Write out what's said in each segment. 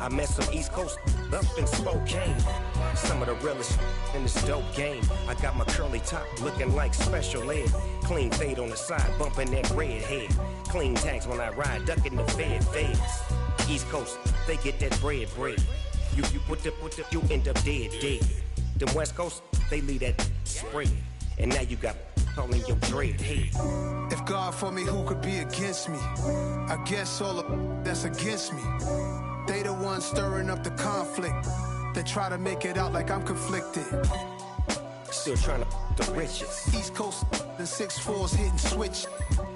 I met some East Coast up in Spokane. Some of the realest in this dope game. I got my curly top looking like special ed. Clean fade on the side, bumping that red head. Clean tags when I ride, ducking the feds. East Coast, they get that bread. You you end up dead. Them West Coast, they leave that spread. And now you got all in your dread head. If God for me, who could be against me? I guess all of that's against me. They the ones stirring up the conflict. They try to make it out like I'm conflicted. Still trying to the riches. East Coast, the 6'4s hitting switch.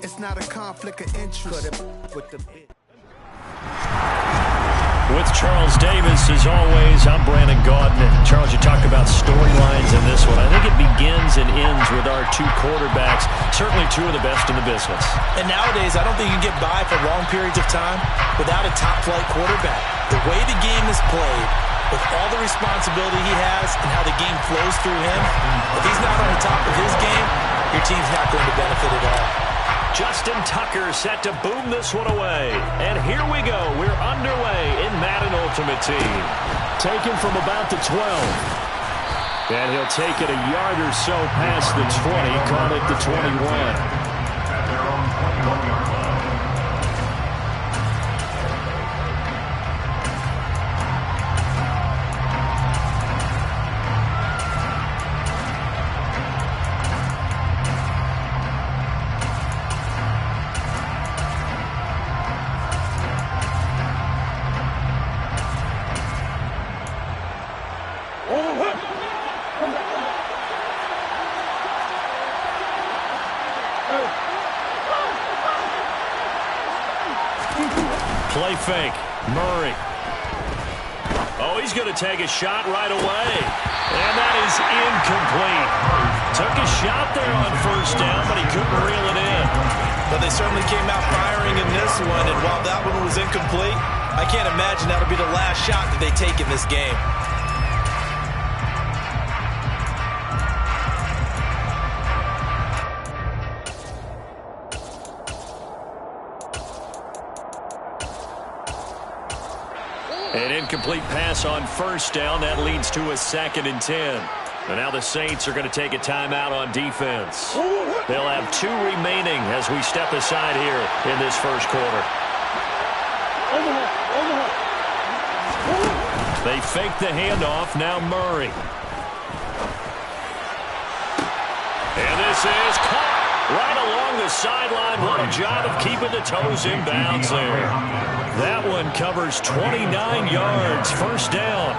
It's not a conflict of interest. With the bit. With Charles Davis, as always, I'm Brandon Gaudin. Charles, you talk about storylines in this one. I think it begins and ends with our two quarterbacks, certainly two of the best in the business. And nowadays, I don't think you can get by for long periods of time without a top-flight quarterback. The way the game is played, with all the responsibility he has and how the game flows through him, if he's not on the top of his game, your team's not going to benefit at all. Justin Tucker set to boom this one away. And here we go. We're underway in Madden Ultimate Team. Taken from about the 12. And he'll take it a yard or so past the 20. Call it the 21. Play fake. Murray. Oh, he's going to take a shot right away. And that is incomplete. Took a shot there on first down, but he couldn't reel it in. But they certainly came out firing in this one, and while that one was incomplete, I can't imagine that'll be the last shot that they take in this game. An incomplete pass on first down. That leads to a 2nd and 10. And now the Saints are going to take a timeout on defense. They'll have 2 remaining as we step aside here in this first quarter. They fake the handoff. Now Murray. And this is caught right along the sideline. What a job of keeping the toes in bounds there. That one covers 29 yards. First down.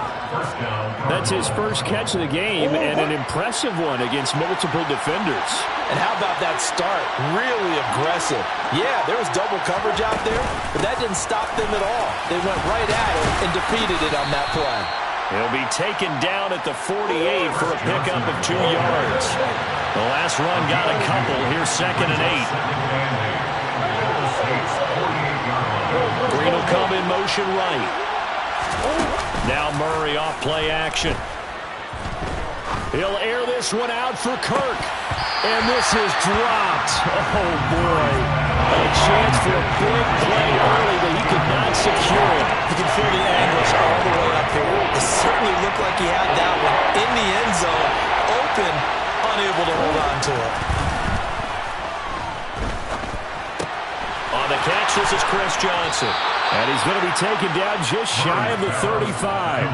That's his first catch of the game, and an impressive one against multiple defenders. And how about that start? Really aggressive. Yeah, there was double coverage out there, but that didn't stop them at all. They went right at it and defeated it on that play. He'll be taken down at the 48 for a pickup of 2 yards. The last run got a couple. Here's 2nd and 8. Green will come in motion right. Now Murray off play action. He'll air this one out for Kirk. And this is dropped. Oh, boy. A chance for a big play early, but he could not secure it. You can feel the anguish all the way up here. It certainly looked like he had that one in the end zone, open, unable to hold on to it. On the catch, this is Chris Johnson. And he's going to be taken down just shy of the 35.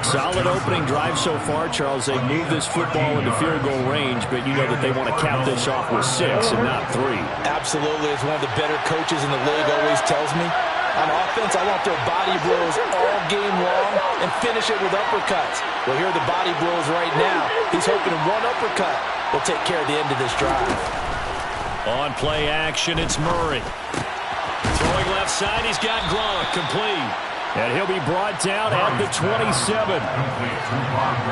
Solid opening drive so far, Charles. They've moved this football into field goal range, but you know that they want to cap this off with 6 and not 3. Absolutely. As one of the better coaches in the league always tells me, on offense, I want their body blows all game long and finish it with uppercuts. Well, here are the body blows right now. He's hoping one uppercut will take care of the end of this drive. On play action, it's Murray. Throwing left side, he's got Gronk, complete. And he'll be brought down at the 27.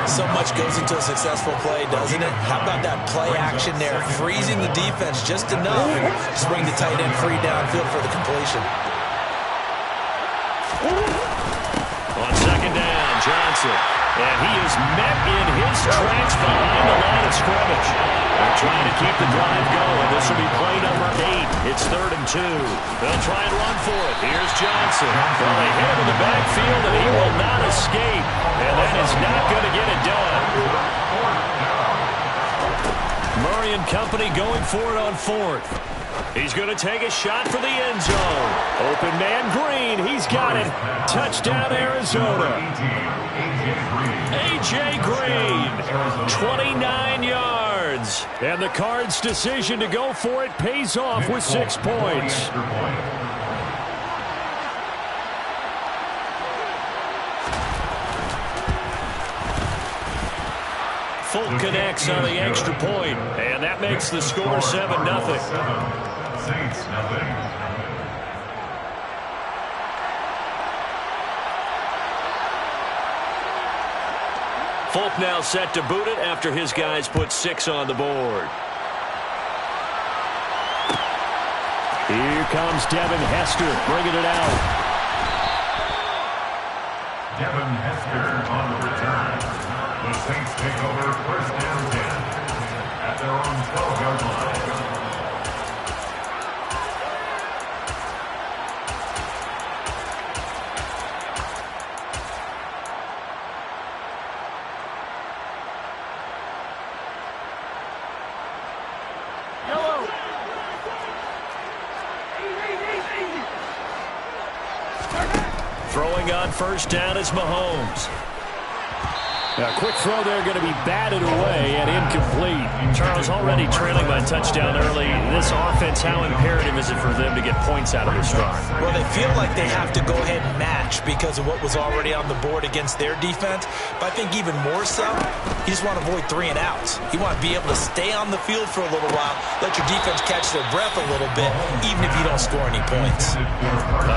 So much goes into a successful play, doesn't it? How about that play action there? Freezing the defense just enough to bring the tight end free downfield for the completion. On 2nd down, Johnson. And he is met in his tracks behind the line of scrimmage. They're trying to keep the drive going. This will be play number 8. It's 3rd and 2. They'll try and run for it. Here's Johnson. Well, they hit him in the the backfield, and he will not escape. And that is not going to get it done. Murray and company going for it on fourth. He's going to take a shot for the end zone. Open man Green. He's got it. Touchdown, Arizona. A.J. Green, 29 yards. And the Cards' decision to go for it pays off with 6 points. Folk connects on the extra point, and that makes the score 7-0. Saints, nothing. Folk now set to boot it after his guys put 6 on the board. Here comes Devin Hester bringing it out. Devin Hester on the return. The Saints take over first down 10 at their own 12-yard line. Throwing on first down is Mahomes. A quick throw there going to be batted away and incomplete. Charles already trailing by touchdown early. This offense, how imperative is it for them to get points out of this drive? Well, they feel like they have to go ahead and match because of what was already on the board against their defense. But I think even more so, you just want to avoid 3 and outs. You want to be able to stay on the field for a little while, let your defense catch their breath a little bit, even if you don't score any points.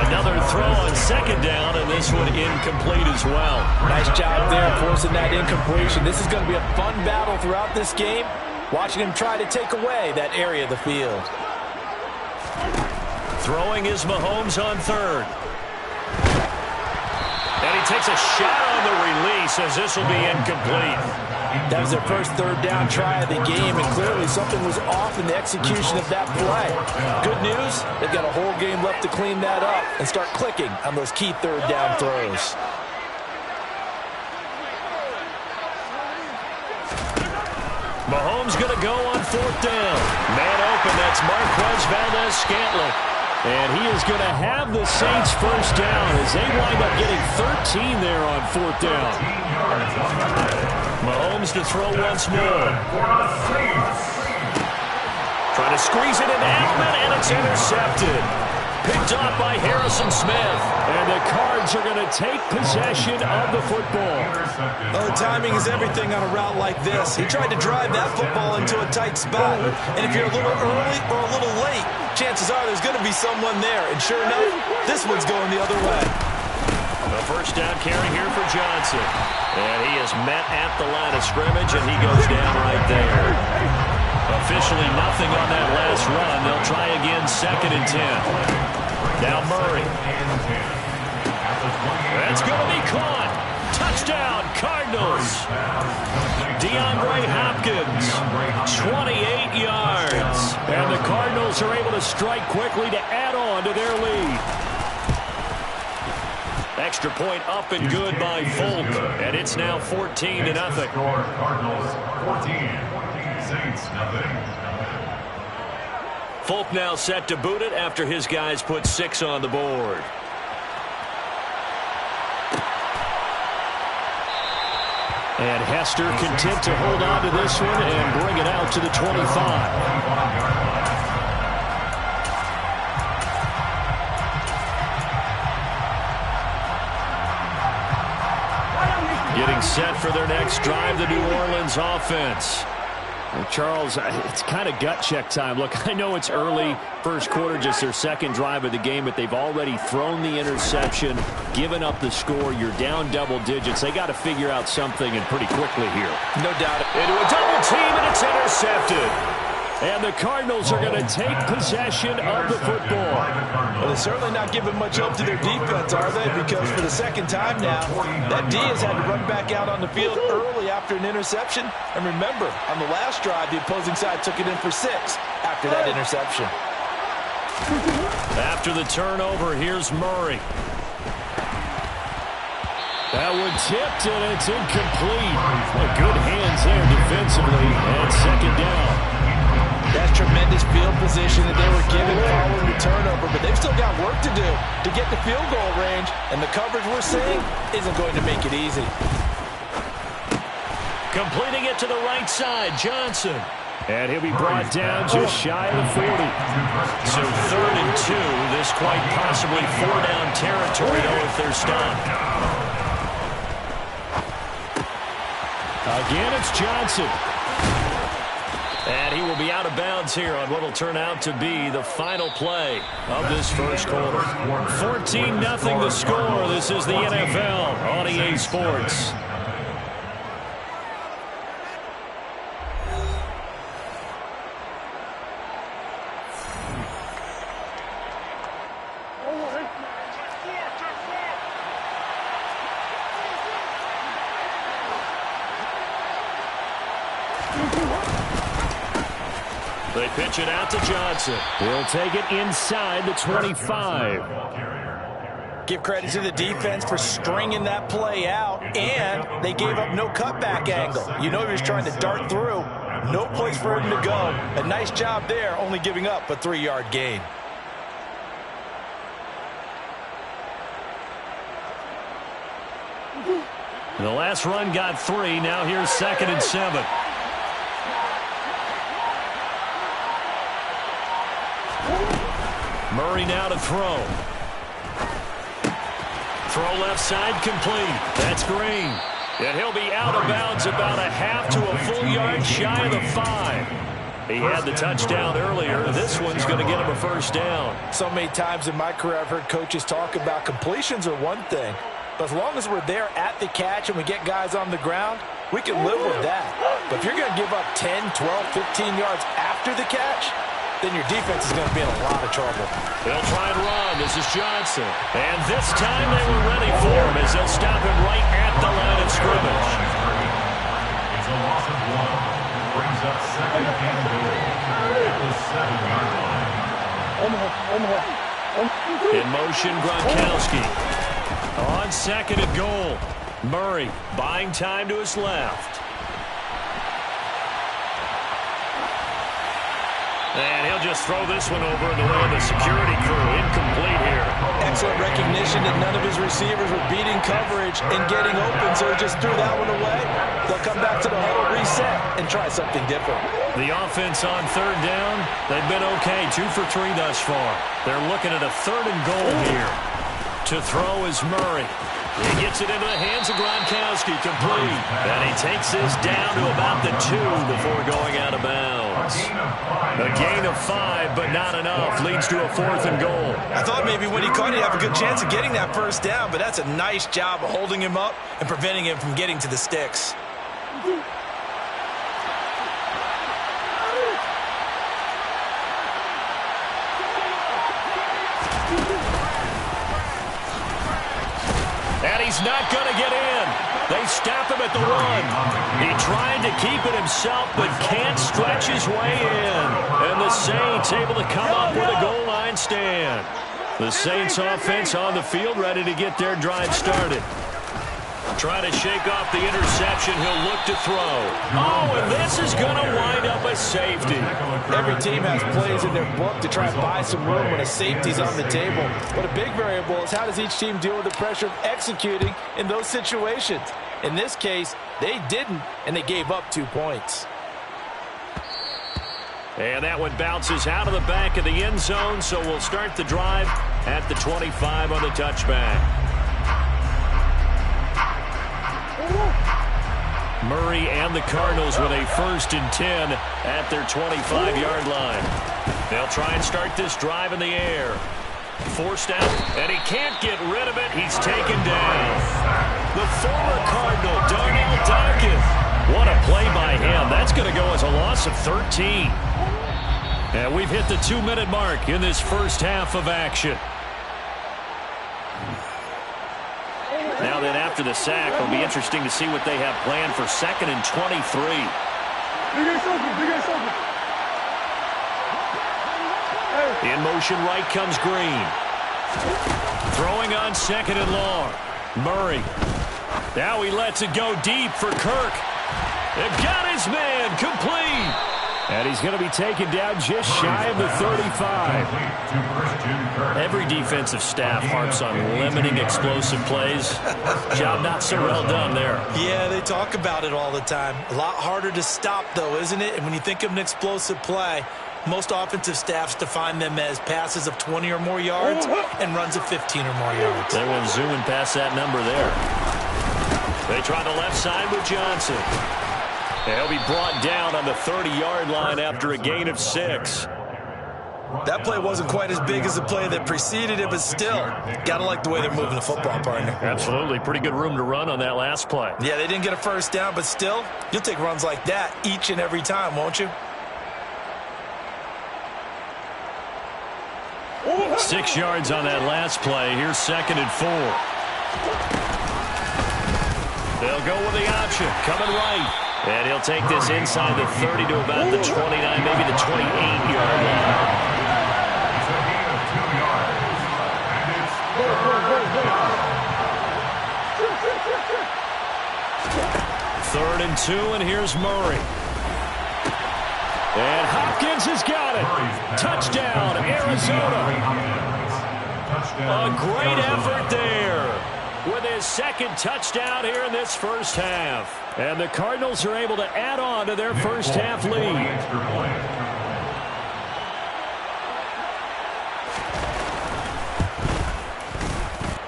Another throw on second down, and this one incomplete as well. Nice job there forcing that incompletion. This is going to be a fun battle throughout this game, watching him try to take away that area of the field. Throwing is Mahomes on third. And he takes a shot on the release as this will be incomplete. That was their first third down try of the game, and clearly something was off in the execution of that play. Good news, they've got a whole game left to clean that up and start clicking on those key third down throws. Mahomes going to go on fourth down. Man open, that's Marquez Valdez-Scantling. And he is going to have the Saints first down as they wind up getting 13 there on fourth down. Mahomes to throw once more. Trying to squeeze it in Eggman, and it's intercepted. Picked off by Harrison Smith. And the Cards are going to take possession of the football. Well, the timing is everything on a route like this. He tried to drive that football into a tight spot. And if you're a little early or a little late, chances are there's going to be someone there. And sure enough, this one's going the other way. A first down carry here for Johnson. And he is met at the line of scrimmage, and he goes down right there. Officially nothing on that last run. They'll try again, 2nd and 10. Now Murray. That's going to be caught. Touchdown, Cardinals. DeAndre Hopkins, 28 yards. And the Cardinals are able to strike quickly to add on to their lead. Extra point up and good by Folk. And it's now 14-0. Cardinals 14, Saints nothing. Folk now set to boot it after his guys put 6 on the board. And Hester content to hold on to this one and bring it out to the 25. Getting set for their next drive, the New Orleans offense. Well, Charles, it's kind of gut check time. Look, I know it's early, first quarter, just their second drive of the game, but they've already thrown the interception, given up the score. You're down double digits. They got to figure out something, and pretty quickly here. No doubt. Into a double team, and it's intercepted. And the Cardinals are going to take possession of the football. Well, they're certainly not giving much help to their defense, are they? Because for the second time now, that D has had to run back out on the field early after an interception. And remember, on the last drive, the opposing side took it in for 6 after that interception. After the turnover, here's Murray. That one tipped, and it's incomplete. Well, good hands there defensively, and second down. That's tremendous field position that they were given following the turnover, but they've still got work to do to get the field goal range, and the coverage we're seeing isn't going to make it easy. Completing it to the right side, Johnson. And he'll be brought down just shy of the 40. So 3rd and 2. This quite possibly 4-down territory, though, if they're stopped. Again, it's Johnson. And he will be out of bounds here on what will turn out to be the final play of this first quarter. 14-0 the score. This is the NFL on EA Sports. They pitch it out to Johnson. He'll take it inside the 25. Give credit to the defense for stringing that play out, and they gave up no cutback angle. You know he was trying to dart through. No place for him to go. A nice job there, only giving up a 3-yard gain. The last run got 3. Now here's 2nd and 7. Murray now to throw. Throw left side complete. That's Green. And he'll be out of bounds about a half to a full yard shy of the 5. He had the touchdown earlier. This one's going to get him a first down. So many times in my career I've heard coaches talk about completions are one thing. But as long as we're there at the catch and we get guys on the ground, we can live with that. But if you're going to give up 10, 12, 15 yards after the catch, then your defense is going to be in a lot of trouble. They'll try and run. This is Johnson. And this time they were ready for him as they'll stop him right at the line of scrimmage. It's a loss of 1. Brings up 2nd and goal at the 7-yard line. In motion, Gronkowski. On 2nd and goal. Murray buying time to his left. And he'll just throw this one over in the way of the security crew. Incomplete here. Excellent recognition that none of his receivers were beating coverage and getting open, so he just threw that one away. They'll come back to the huddle, reset, and try something different. The offense on 3rd down, they've been okay. 2 for 3 thus far. They're looking at a 3rd and goal here. To throw is Murray. He gets it into the hands of Gronkowski, complete. And he takes this down to about the 2 before going out of bounds. A gain of 5, but not enough. Leads to a 4th and goal. I thought maybe when he caught it, he'd have a good chance of getting that first down, but that's a nice job of holding him up and preventing him from getting to the sticks. And he's not going to get in. They stop him at the 1. He tried to keep it himself, but can't stretch his way in. And the Saints able to come up with a goal line stand. The Saints offense on the field, ready to get their drive started. Trying to shake off the interception. He'll look to throw. Oh, and this is going to wind up a safety. Every team has plays in their book to try and buy some room when a safety's on the table. But a big variable is how does each team deal with the pressure of executing in those situations. In this case, they didn't, and they gave up 2 points. And that one bounces out of the back of the end zone, so we'll start the drive at the 25 on the touchback. Murray and the Cardinals with a 1st and 10 at their 25-yard line. They'll try and start this drive in the air. Forced out, and he can't get rid of it. He's taken down. The former Cardinal, Darnell Duncan. What a play by him. That's going to go as a loss of 13. And we've hit the 2-minute mark in this first half of action. Now then, after the sack, it'll be interesting to see what they have planned for 2nd and 23. In motion right comes Green. Throwing on 2nd and long. Murray Now he lets it go deep for Kirk. They've got his man complete. And he's going to be taken down just shy of the 35. Every defensive staff harps on limiting explosive plays. Job not so well done there. Yeah, they talk about it all the time. A lot harder to stop, though, isn't it? And when you think of an explosive play, most offensive staffs define them as passes of 20 or more yards and runs of 15 or more yards. They went zooming past that number there. They try the left side with Johnson. He'll be brought down on the 30-yard line after a gain of 6. That play wasn't quite as big as the play that preceded it, but still, gotta like the way they're moving the football, partner. Absolutely. Pretty good room to run on that last play. Yeah, they didn't get a first down, but still, you'll take runs like that each and every time, won't you? 6 yards on that last play. Here's 2nd and 4. They'll go with the option. Coming right. And he'll take this inside the 30 to about the 29, maybe the 28-yard line. It's a gain of 2 yards. And it's 3rd and 2, and here's Murray. And Hopkins has got it. Touchdown, Arizona. A great effort there with his 2nd touchdown here in this first half. And the Cardinals are able to add on to their first half lead.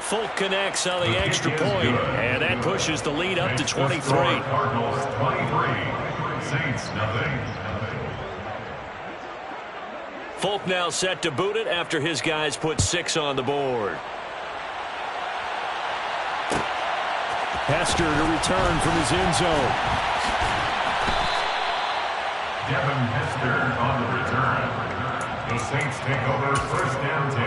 Folk connects on the extra point, and that pushes the lead up to 23. Cardinals 23, Saints nothing. Folk now set to boot it after his guys put 6 on the board. Hester to return from his end zone. Devin Hester on the return. The Saints take over 1st and 10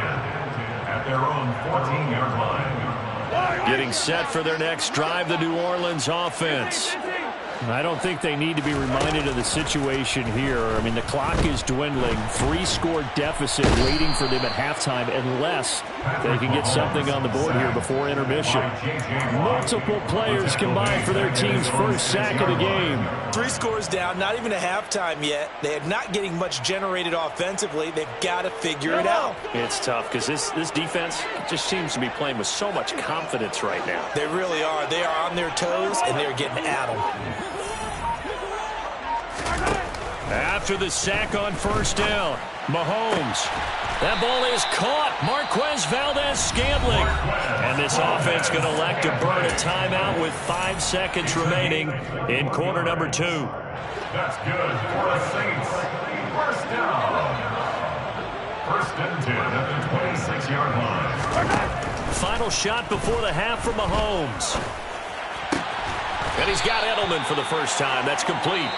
at their own 14-yard line. Getting set for their next drive, the New Orleans offense. I don't think they need to be reminded of the situation here. I mean, the clock is dwindling. 3-score deficit waiting for them at halftime unless they can get something on the board here before intermission. Multiple players combined for their team's first sack of the game. 3 scores down, not even a halftime yet. They are not getting much generated offensively. They've got to figure it out. It's tough because this defense just seems to be playing with so much confidence right now. They really are. They are on their toes, and they're getting at them. After the sack on 1st down, Mahomes. That ball is caught. Marquez Valdez-Scantling. And this offense going to elect to burn a timeout with 5 seconds remaining in quarter number 2. That's good for the Saints. 1st down. 1st and 10 at the 26-yard line. Final shot before the half for Mahomes. And he's got Edelman for the first time. That's complete.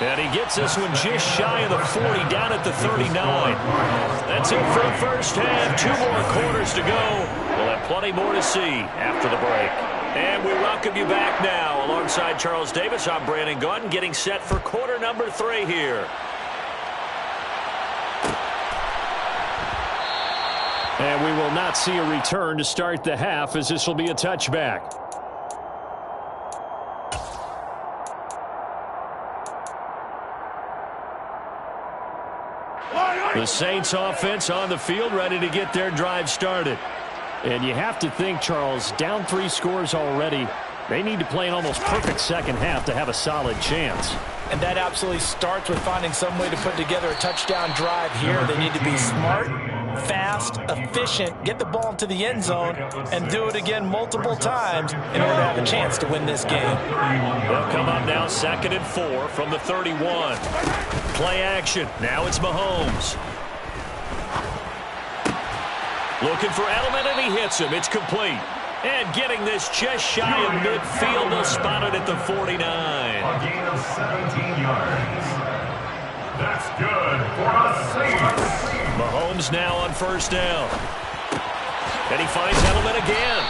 And he gets this one just shy of the 40, down at the 39. That's it for the first half. 2 more quarters to go. We'll have plenty more to see after the break. And we welcome you back now. Alongside Charles Davis, I'm Brandon Gaudin, getting set for quarter number 3 here. And we will not see a return to start the half, as this will be a touchback. The Saints offense on the field, ready to get their drive started. And you have to think, Charles, down 3 scores already. They need to play an almost perfect second half to have a solid chance. And that absolutely starts with finding some way to put together a touchdown drive here. They need to be smart, fast, efficient, get the ball into the end zone, and do it again multiple times in order to have a chance to win this game. They'll come up now 2nd and 4 from the 31. Play action. Now it's Mahomes. Looking for Edelman, and he hits him. It's complete. And getting this just shy of midfield. They'll spot it at the 49. A gain of 17 yards. That's good for the Saints. Mahomes now on 1st down. And he finds Edelman again.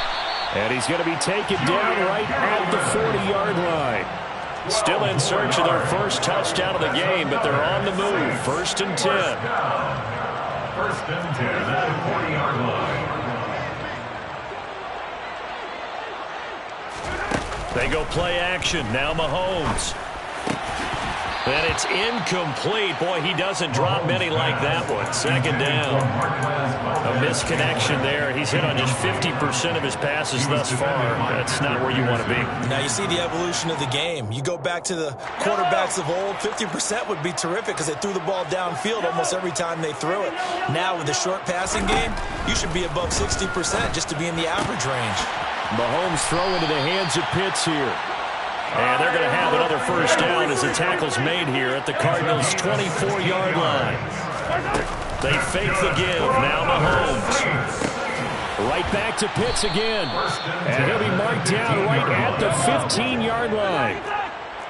And he's going to be taken down right at the 40-yard line. Still in search of their first touchdown of the game, but they're on the move. 1st and 10. 1st and 10 at the 40-yard line. They go play action. Now Mahomes. And it's incomplete. Boy, he doesn't drop many like that one. Second down. A misconnection there. He's hit on just 50% of his passes thus far. That's not where you want to be. Now you see the evolution of the game. You go back to the quarterbacks of old, 50% would be terrific because they threw the ball downfield almost every time they threw it. Now with the short passing game, you should be above 60% just to be in the average range. Mahomes throw into the hands of Pitts here. And they're going to have another first down as the tackle's made here at the Cardinals' 24-yard line. They fake the give. Now Mahomes. Right back to Pitts again. And he'll be marked down right at the 15-yard line.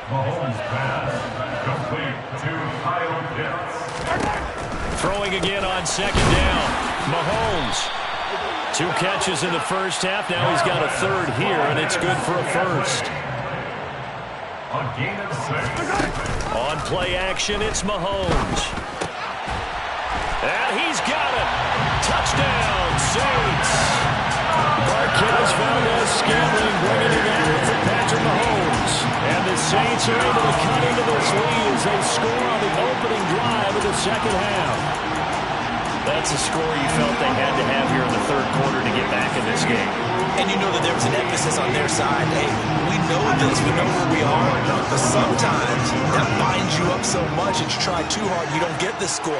Mahomes pass complete to Kyle Pitts. Throwing again on second down. Mahomes. 2 catches in the first half. Now he's got a third here, and it's good for a first. A gain of 6. On play action, it's Mahomes. And he's got it. Touchdown, Saints. Marquez Valdez-Scantling bringing it in for Patrick Mahomes. And the Saints are able to cut into this lead as they score on the opening drive of the second half. That's a score you felt they had to have here in the third quarter to get back in this game. And you know that there was an emphasis on their side. Hey, we know this. We know where we are. But sometimes that binds you up so much that you try too hard, you don't get the score.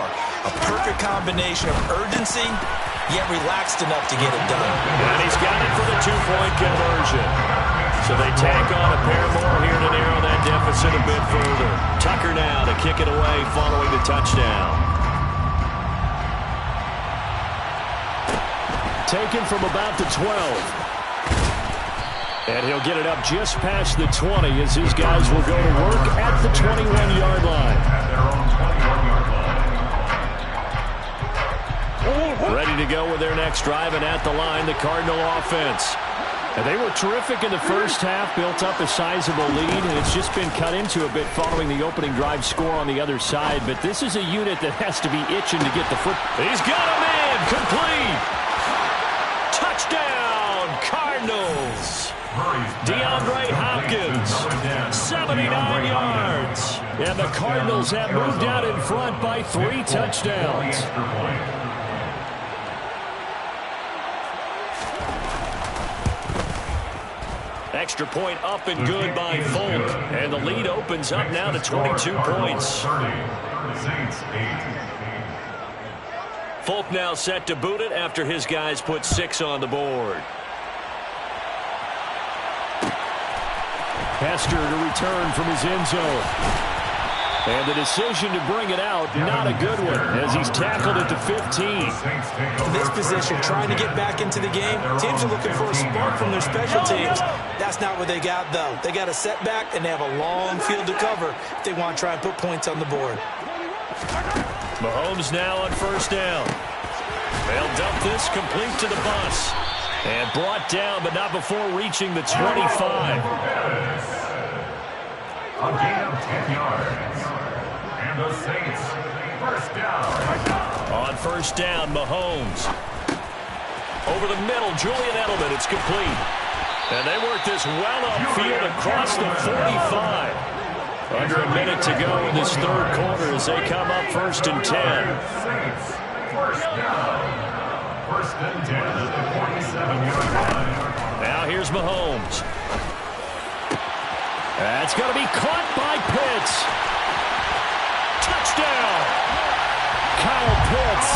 A perfect combination of urgency, yet relaxed enough to get it done. And he's got it for the 2-point conversion. So they tack on a pair more here to narrow that deficit a bit further. Tucker now to kick it away following the touchdown. Taken from about the 12. And he'll get it up just past the 20 as his guys will go to work at the 21-yard line. At their own 21-yard line. Ready to go with their next drive, and at the line, the Cardinal offense. And they were terrific in the first half, built up a sizable lead, and it's just been cut into a bit following the opening drive score on the other side. But this is a unit that has to be itching to get the foot. He's got him in, complete. Touchdown, Cardinals. DeAndre Hopkins, 79 yards. And the Cardinals have moved out in front by 3 touchdowns. Extra point up and good by Folk. And the lead opens up now to 22 points. Folk now set to boot it after his guys put 6 on the board. Hester to return from his end zone. And the decision to bring it out, not a good one, as he's tackled at the 15. In this position, trying to get back into the game, teams are looking for a spark from their special teams. That's not what they got, though. They got a setback, and they have a long field to cover if they want to try and put points on the board. Mahomes now on first down. They'll dump this complete to the bus. And brought down, but not before reaching the 25. A gain of 10 yards. And the Saints, first down. On first down, Mahomes. Over the middle, Julian Edelman, it's complete. And they work this well upfield across the 45. Under a minute to go in this third quarter as they come up first and 10. Saints, first down. First and 10 at the 47-yard line. Now here's Mahomes. That's going to be caught by Pitts. Touchdown. Kyle Pitts,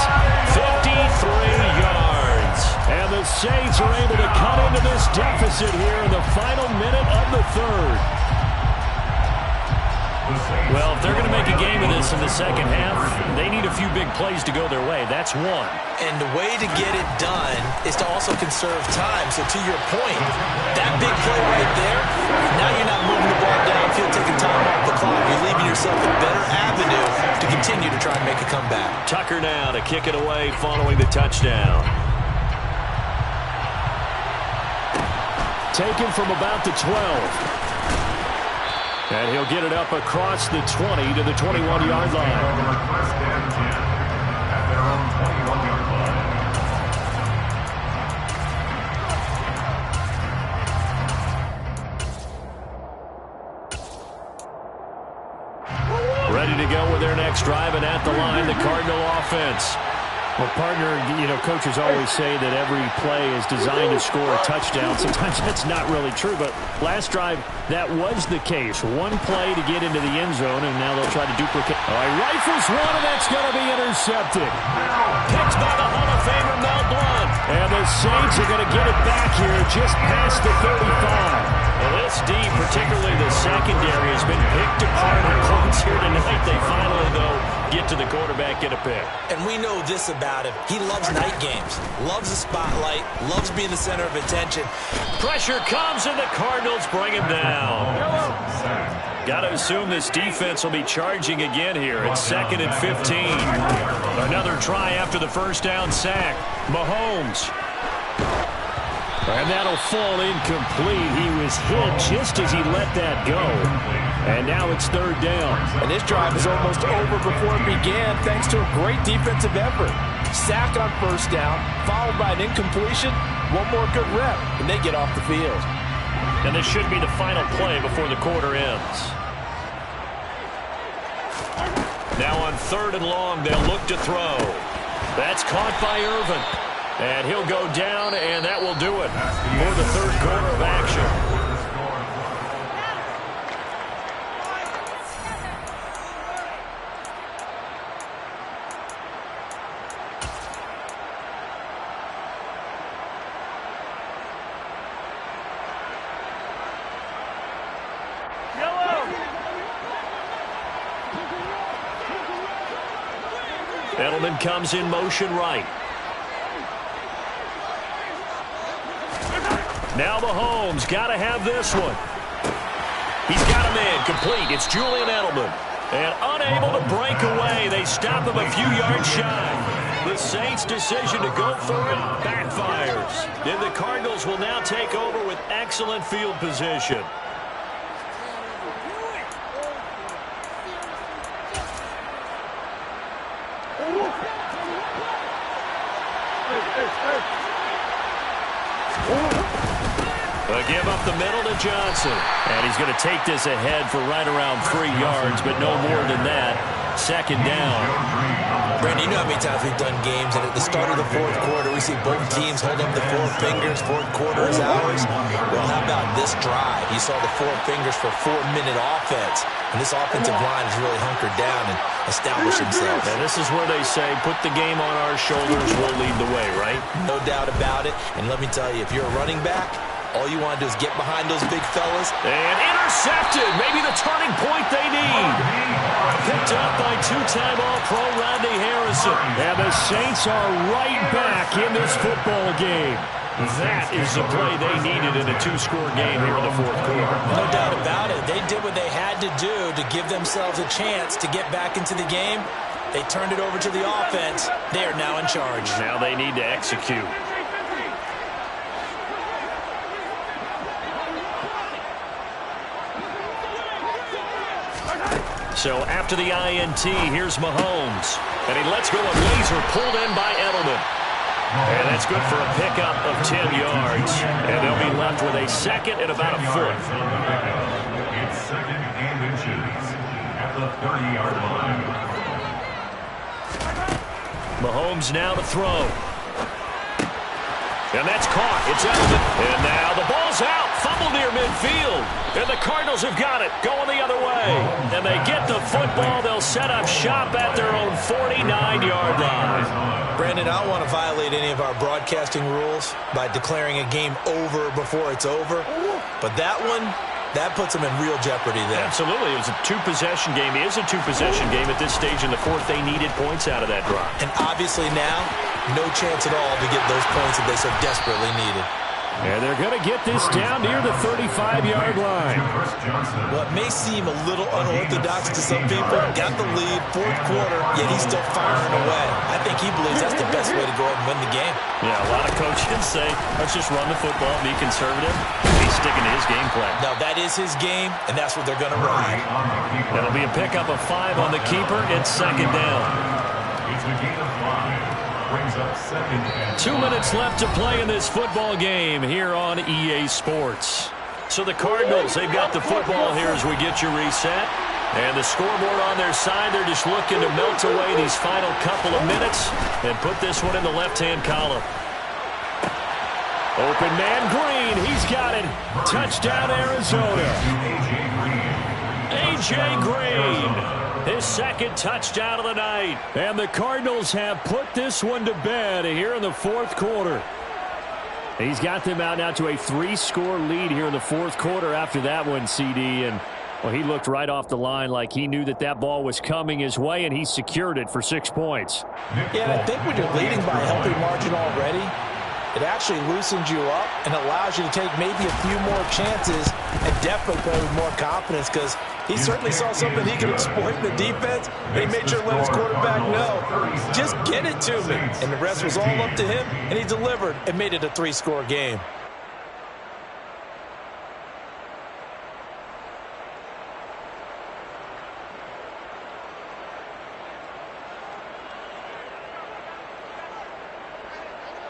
53 yards. And the Saints are able to cut into this deficit here in the final minute of the third. Well, if they're going to make a game of this in the second half, they need a few big plays to go their way. That's one. And the way to get it done is to also conserve time. So to your point, that big play right there, now you're not moving the ball downfield, taking time off the clock. You're leaving yourself a better avenue to continue to try and make a comeback. Tucker now to kick it away following the touchdown. Taken from about the 12. And he'll get it up across the 20 to the 21-yard line. on their next drive, and at the line, the Cardinal offense. Well, partner, coaches always say that every play is designed to score a touchdown. Sometimes that's not really true, but last drive, that was the case. One play to get into the end zone, and now they'll try to duplicate. All right, rifles one, and that's going to be intercepted. Picked by the Hall of Famer Mel Blount. And the Saints are going to get it back here just past the 35. Well, this D, particularly the secondary, has been picked apart in points here tonight. They finally, though, get to the quarterback, get a pick. And we know this about him. He loves night games, loves the spotlight, loves being the center of attention. Pressure comes, and the Cardinals bring him down. Got to assume this defense will be charging again here. It's 2nd and 15. Another try after the first down sack. Mahomes. And that'll fall incomplete. He was hit just as he let that go. And now it's 3rd down. And this drive is almost over before it began thanks to a great defensive effort. Sack on first down, followed by an incompletion. One more good rep, and they get off the field. And this should be the final play before the quarter ends. Now on 3rd and long, they'll look to throw. That's caught by Irvin. And he'll go down, and that will do it for the 3rd quarter of action. Edelman comes in motion right. Now Mahomes got to have this one. He's got a man complete. It's Julian Edelman. And unable to break away. They stop him a few yards shy. The Saints' decision to go for it backfires. And the Cardinals will now take over with excellent field position. A give up the middle to Johnson. And he's going to take this ahead for right around 3 yards, but no more than that. 2nd down. Brandon, you know how many times we've done games, and at the start of the 4th quarter, we see both teams hold up the 4 fingers. 4th quarter is ours. Well, how about this drive? You saw the 4 fingers for 4-minute offense. And this offensive line has really hunkered down and established themselves. And this is where they say, put the game on our shoulders, we'll lead the way, right? No doubt about it. And let me tell you, if you're a running back, all you want to do is get behind those big fellas. And intercepted. Maybe the turning point they need. Picked up by 2-time All-Pro Rodney Harrison. And the Saints are right back in this football game. That is the play they needed in a 2-score game here in the 4th quarter. No doubt about it. They did what they had to do to give themselves a chance to get back into the game. They turned it over to the offense. They are now in charge. Now they need to execute. So after the INT, here's Mahomes. And he lets go of laser, pulled in by Edelman. And that's good for a pickup of 10 yards. And they'll be left with a 2nd and about a 4th. It's 2nd and inches at the 30-yard line. Mahomes now to throw. And that's caught. It's Edelman. And now the ball's out. Fumble near midfield. And the Cardinals have got it. Going the other way. And they get the football. They'll set up shop at their own 49-yard line. Brandon, I don't want to violate any of our broadcasting rules by declaring a game over before it's over. But that one, that puts them in real jeopardy there. Absolutely. It was a 2-possession game. It is a 2-possession game at this stage in the 4th. They needed points out of that drive. And obviously now, no chance at all to get those points that they so desperately needed. And they're going to get this down near the 35-yard line. Well, it may seem a little unorthodox to some people. Got the lead, 4th quarter, yet he's still firing away. I think he believes that's the best way to go ahead and win the game. Yeah, a lot of coaches say, let's just run the football, be conservative. He's sticking to his game plan. No, that is his game, and that's what they're going to ride. That'll be a pickup of 5 on the keeper. It's 2nd down. It's a gain of 5. Brings up 2nd and 2 minutes left to play in this football game here on EA Sports. So the Cardinals, they've got the football here as we get your reset. And the scoreboard on their side, they're just looking to melt away these final couple of minutes and put this one in the left-hand column. Open man Green, he's got it. Touchdown Arizona. A.J. Green, his second touchdown of the night. And the Cardinals have put this one to bed here in the fourth quarter. He's got them out now to a 3-score lead here in the fourth quarter after that one, CD. And, well, he looked right off the line like he knew that that ball was coming his way, and he secured it for 6 points. Yeah, and I think when you're leading by a healthy margin already, it actually loosens you up and allows you to take maybe a few more chances and definitely play with more confidence, because he certainly saw something he could exploit in the defense, and he made sure to let his quarterback know, just get it to me. And the rest was all up to him, and he delivered and made it a 3-score game.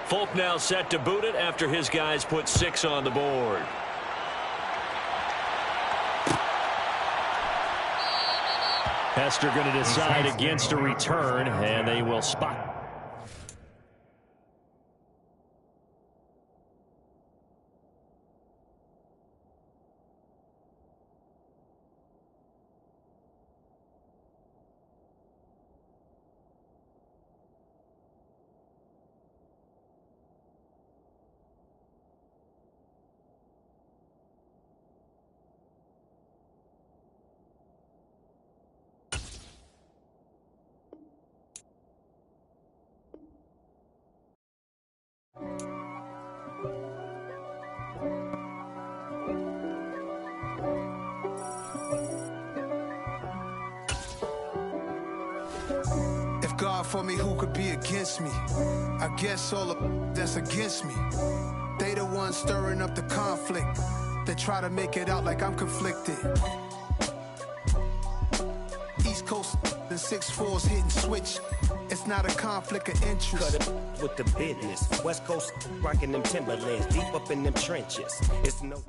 Folk now set to boot it after his guys put 6 on the board. Hester going to decide against a return, and they will spot. God for me, who could be against me? I guess all of that's against me. They the ones stirring up the conflict. They try to make it out like I'm conflicted. East Coast and 6'4's hitting switch. It's not a conflict of interest. Cut it with the business. West Coast rocking them Timberlands, deep up in them trenches. It's no.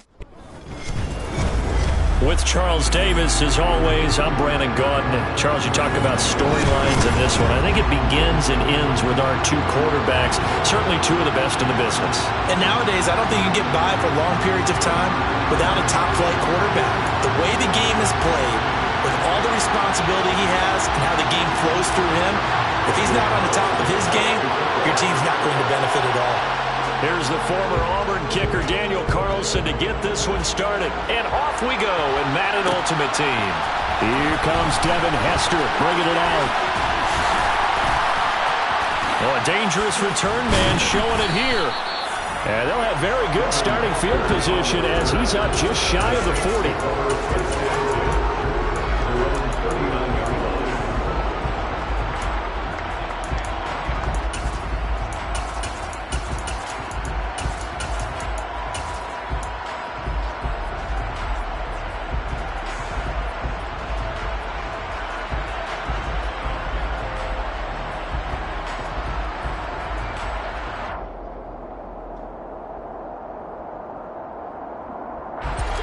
With Charles Davis, as always, I'm Brandon Gaudin. Charles, you talk about storylines in this one. I think it begins and ends with our 2 quarterbacks, certainly 2 of the best in the business. And nowadays, I don't think you can get by for long periods of time without a top-flight quarterback. The way the game is played, with all the responsibility he has and how the game flows through him, if he's not on the top of his game, your team's not going to benefit at all. Here's the former Auburn kicker, Daniel Carlson, to get this one started. And off we go in Madden Ultimate Team. Here comes Devin Hester bringing it out. Well, a dangerous return man showing it here. And they'll have very good starting field position as he's up just shy of the 40.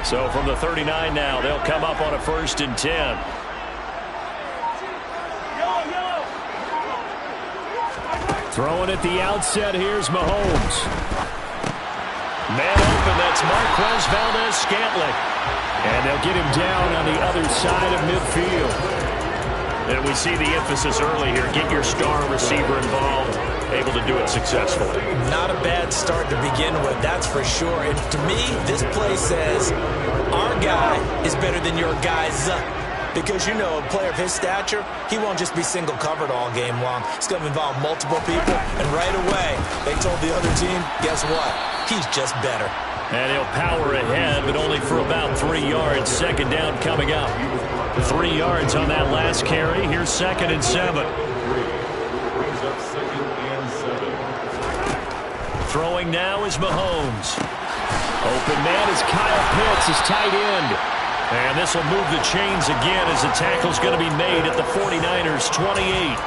So from the 39 now, they'll come up on a 1st and 10. Throwing at the outset, here's Mahomes. Man open, that's Marquez Valdez-Scantling. And they'll get him down on the other side of midfield. And we see the emphasis early here. Get your star receiver involved, able to do it successfully. Not a bad start to begin with, that's for sure. And to me, this play says our guy is better than your guy's. Because, you know, a player of his stature, he won't just be single covered all game long. It's going to involve multiple people. And right away, they told the other team, guess what? He's just better. And he'll power ahead, but only for about 3 yards. 2nd down coming up. 3 yards on that last carry. Here's 2nd and 7. Throwing now is Mahomes. Open man is Kyle Pitts, his tight end. And this will move the chains again as the tackle's going to be made at the 49ers' 28.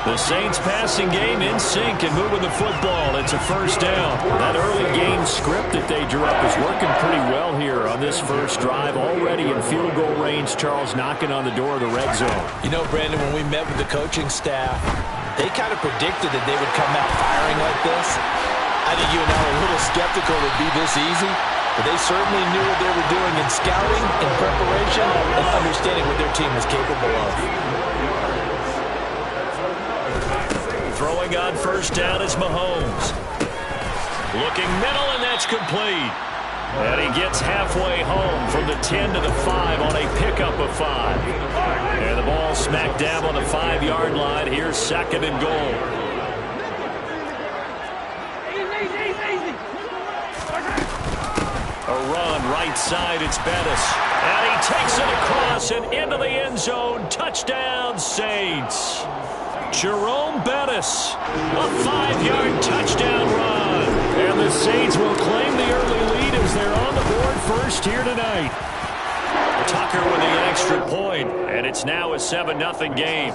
The Saints passing game in sync and moving the football. It's a first down. That early game script that they drew up is working pretty well here on this first drive. Already in field goal range, Charles knocking on the door of the red zone. You know, Brandon, when we met with the coaching staff, they kind of predicted that they would come out firing like this. I think you and I were a little skeptical it would be this easy. But they certainly knew what they were doing in scouting, in preparation, and understanding what their team was capable of. Throwing on first down is Mahomes. Looking middle, and that's complete. And he gets halfway home from the 10 to the 5 on a pickup of 5. And the ball smack dab on the 5-yard line. Here's second and goal. A run right side, it's Bettis. And he takes it across and into the end zone. Touchdown, Saints. Jerome Bettis, a 5-yard touchdown run. And the Saints will claim the early lead as they're on the board first here tonight. Tucker with the extra point, and it's now a 7-0 game.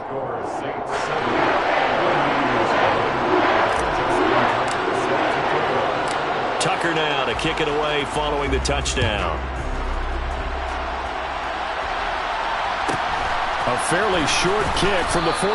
Tucker now to kick it away following the touchdown. A fairly short kick from the 14.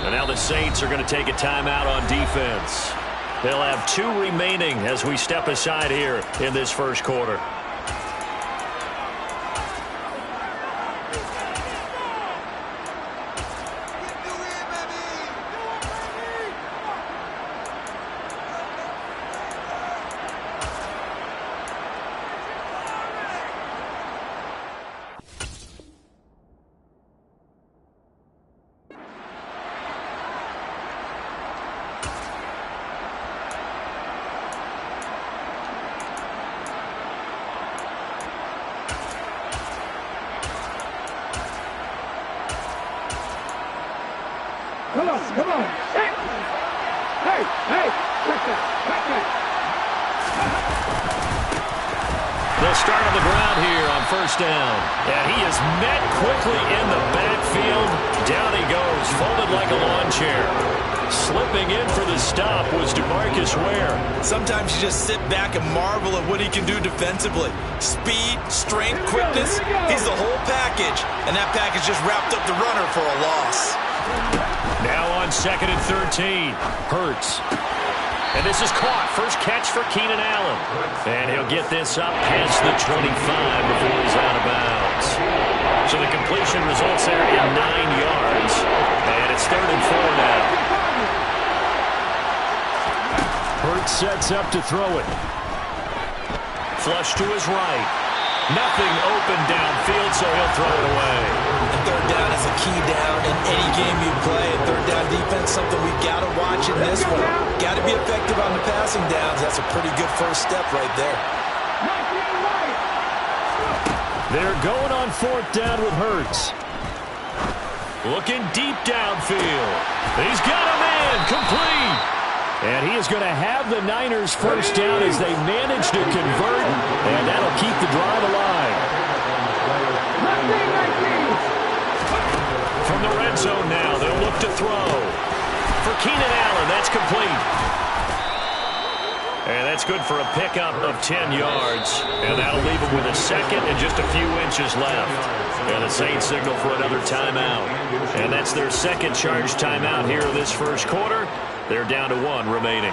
And now the Saints are going to take a timeout on defense. They'll have 2 remaining as we step aside here in this first quarter. Come on. Hey, check that. They'll start on the ground here on first down. And he is met quickly in the backfield. Down he goes, folded like a lawn chair. Slipping in for the stop was DeMarcus Ware. Sometimes you just sit back and marvel at what he can do defensively. Speed, strength, quickness, he's the whole package. And that package just wrapped up the runner for a loss. Now on 2nd and 13. Hurts. And this is caught. First catch for Keenan Allen. And he'll get this up past the 25 before he's out of bounds. So the completion results there in 9 yards. And it's 3rd and 4 now. Hurts sets up to throw it. Flush to his right. Nothing open downfield, so he'll throw it away. And 3rd down is a key down in any game you play. And 3rd down defense, something we've got to watch in this one. Got to be effective on the passing downs. That's a pretty good first step right there. They're going on 4th down with Hurts. Looking deep downfield. He's got him in. Complete. And he is going to have the Niners first down as they manage to convert, and that'll keep the drive alive. From the red zone now, they'll look to throw. For Keenan Allen, that's complete. And that's good for a pickup of 10 yards. And that'll leave him with a second and just a few inches left. And the Saints signal for another timeout. And that's their second charge timeout here in this first quarter. They're down to 1 remaining.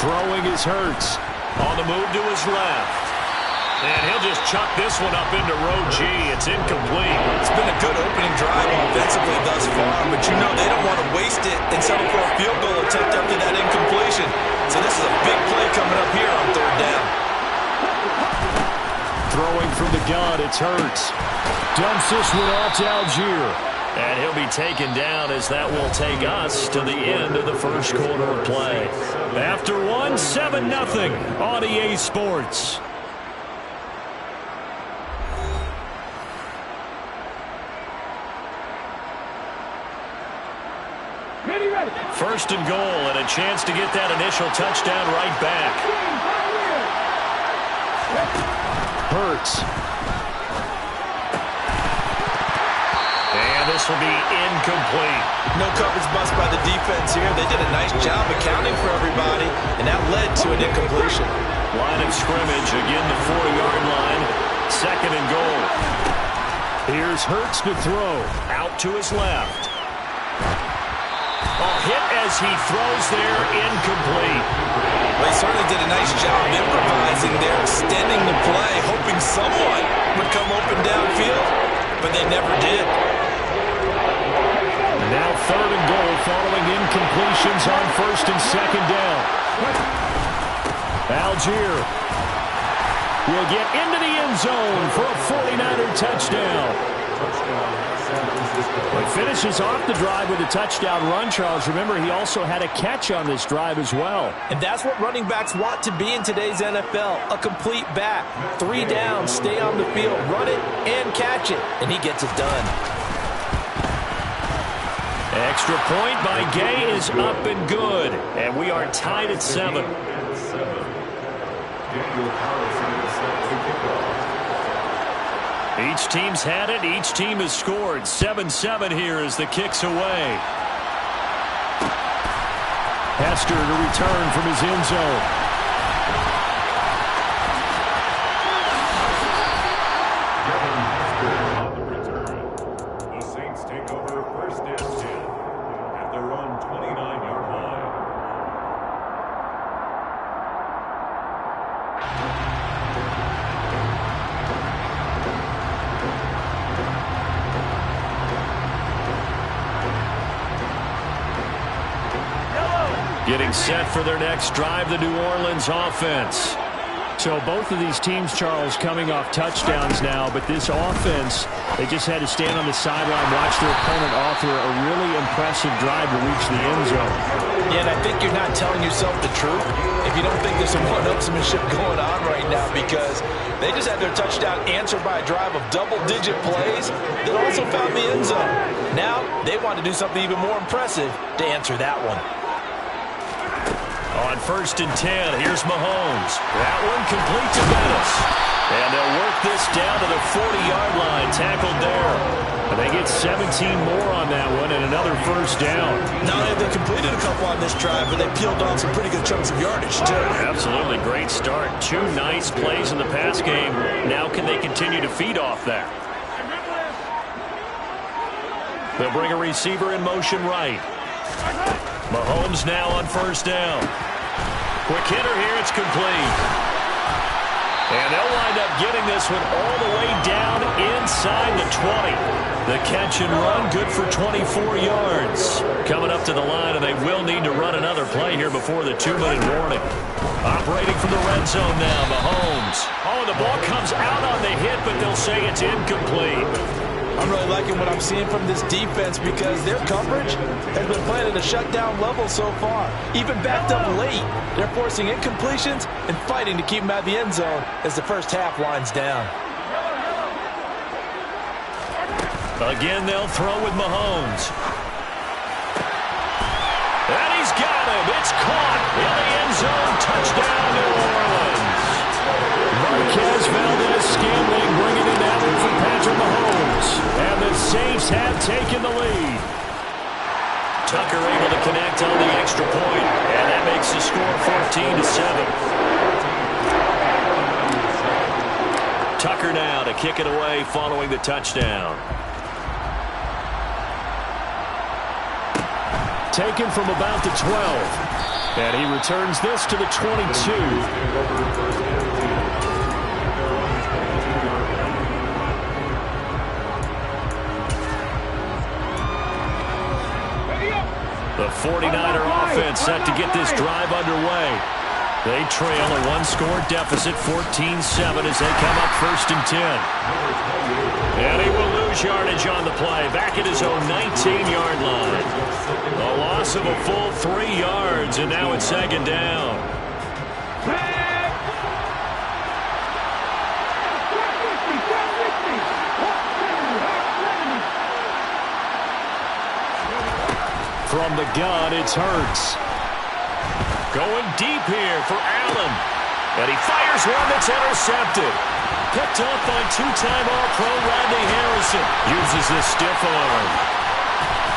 Throwing is Hurts. On the move to his left. And he'll just chuck this one up into row G. It's incomplete. It's been a good opening drive offensively thus far, but you know they don't want to waste it and settle for a field goal attempt after that incompletion. So this is a big play coming up here on 3rd down. Throwing from the gun. It's Hurts. Dumps this one off to Algier. And he'll be taken down as that will take us to the end of the first quarter of play. After one, 7-0 on EA Sports. First and goal, and a chance to get that initial touchdown right back. Hurts. And this will be incomplete. No coverage bust by the defense here. They did a nice job accounting for everybody, and that led to an incompletion. Line of scrimmage, again the 4-yard line. Second and goal. Here's Hurts to throw. Out to his left. A hit as he throws there, incomplete. Well, he certainly did a nice job improvising there, extending the play, hoping someone would come open downfield, but they never did. And now third and goal following incompletions on first and second down. Algier will get into the end zone for a 49er touchdown. He finishes off the drive with a touchdown run, Charles. Remember, he also had a catch on this drive as well. And that's what running backs want to be in today's NFL, a complete back. 3 down, stay on the field, run it, and catch it. And he gets it done. Extra point by Gay is up and good. And we are tied at 7. Each team's had it. Each team has scored. 7-7 here as the kick's away. Hester to return from his end zone. The Saints take over first and 10 at their own 29-yard line. Getting set for their next drive, the New Orleans offense. So both of these teams, Charles, coming off touchdowns now, but this offense, they just had to stand on the sideline, watch their opponent author a really impressive drive to reach the end zone. Yeah, and I think you're not telling yourself the truth if you don't think there's some one-upsmanship going on right now, because they just had their touchdown answered by a drive of double-digit plays that also found the end zone. Now they want to do something even more impressive to answer that one. On first and 10, here's Mahomes. That one complete to Bettis. And they'll work this down to the 40-yard line, tackled there. And they get 17 more on that one and another first down. Not only have they completed a couple on this drive, but they peeled off some pretty good chunks of yardage, too. Absolutely great start. 2 nice plays in the pass game. Now can they continue to feed off that? They'll bring a receiver in motion right. Mahomes now on first down. Quick hitter here, it's complete. And they'll wind up getting this one all the way down inside the 20. The catch and run, good for 24 yards. Coming up to the line, and they will need to run another play here before the 2-minute warning. Operating from the red zone now, Mahomes. Oh, the ball comes out on the hit, but they'll say it's incomplete. I'm really liking what I'm seeing from this defense because their coverage has been playing at a shutdown level so far. Even backed up late, they're forcing incompletions and fighting to keep them out of the end zone as the first half winds down. Again, they'll throw with Mahomes. And he's got him. It's caught in the end zone. Touchdown, New Orleans. Marquez Valdez-Scantling bringing in that one for Patrick Mahomes. And the Saints have taken the lead. Tucker able to connect on the extra point, and that makes the score 14-7. Tucker now to kick it away following the touchdown. Taken from about the 12. And he returns this to the 22. The 49er offense set to get this drive underway. They trail a one-score deficit, 14-7, as they come up 1st and 10. And he will lose yardage on the play, back at his own 19-yard line. A loss of a full 3 yards, and now it's 2nd down. From the gun, it's Hurts. Going deep here for Allen. And he fires one that's intercepted. Picked up by 2-time All-Pro Rodney Harrison. Uses the stiff arm.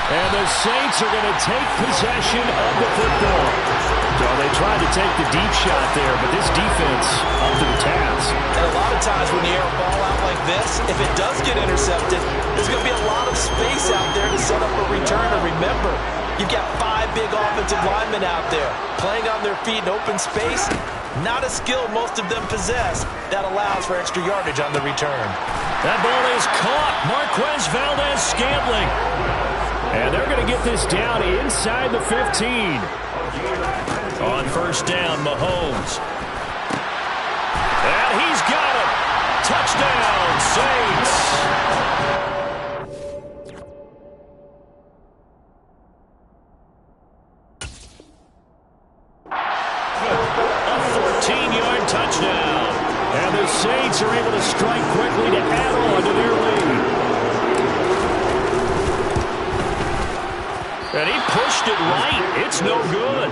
And the Saints are going to take possession of the football. So they tried to take the deep shot there, but this defense up to the task. And a lot of times when you air a ball out like this, if it does get intercepted, there's going to be a lot of space out there to set up a return. And remember, you've got 5 big offensive linemen out there playing on their feet in open space. Not a skill most of them possess. That allows for extra yardage on the return. That ball is caught. Marquez Valdez-Scantling. And they're going to get this down inside the 15. On 1st down, Mahomes. And he's got it. Touchdown, Saints. Touchdown. And the Saints are able to strike quickly to add on to their lead. And he pushed it right. It's no good.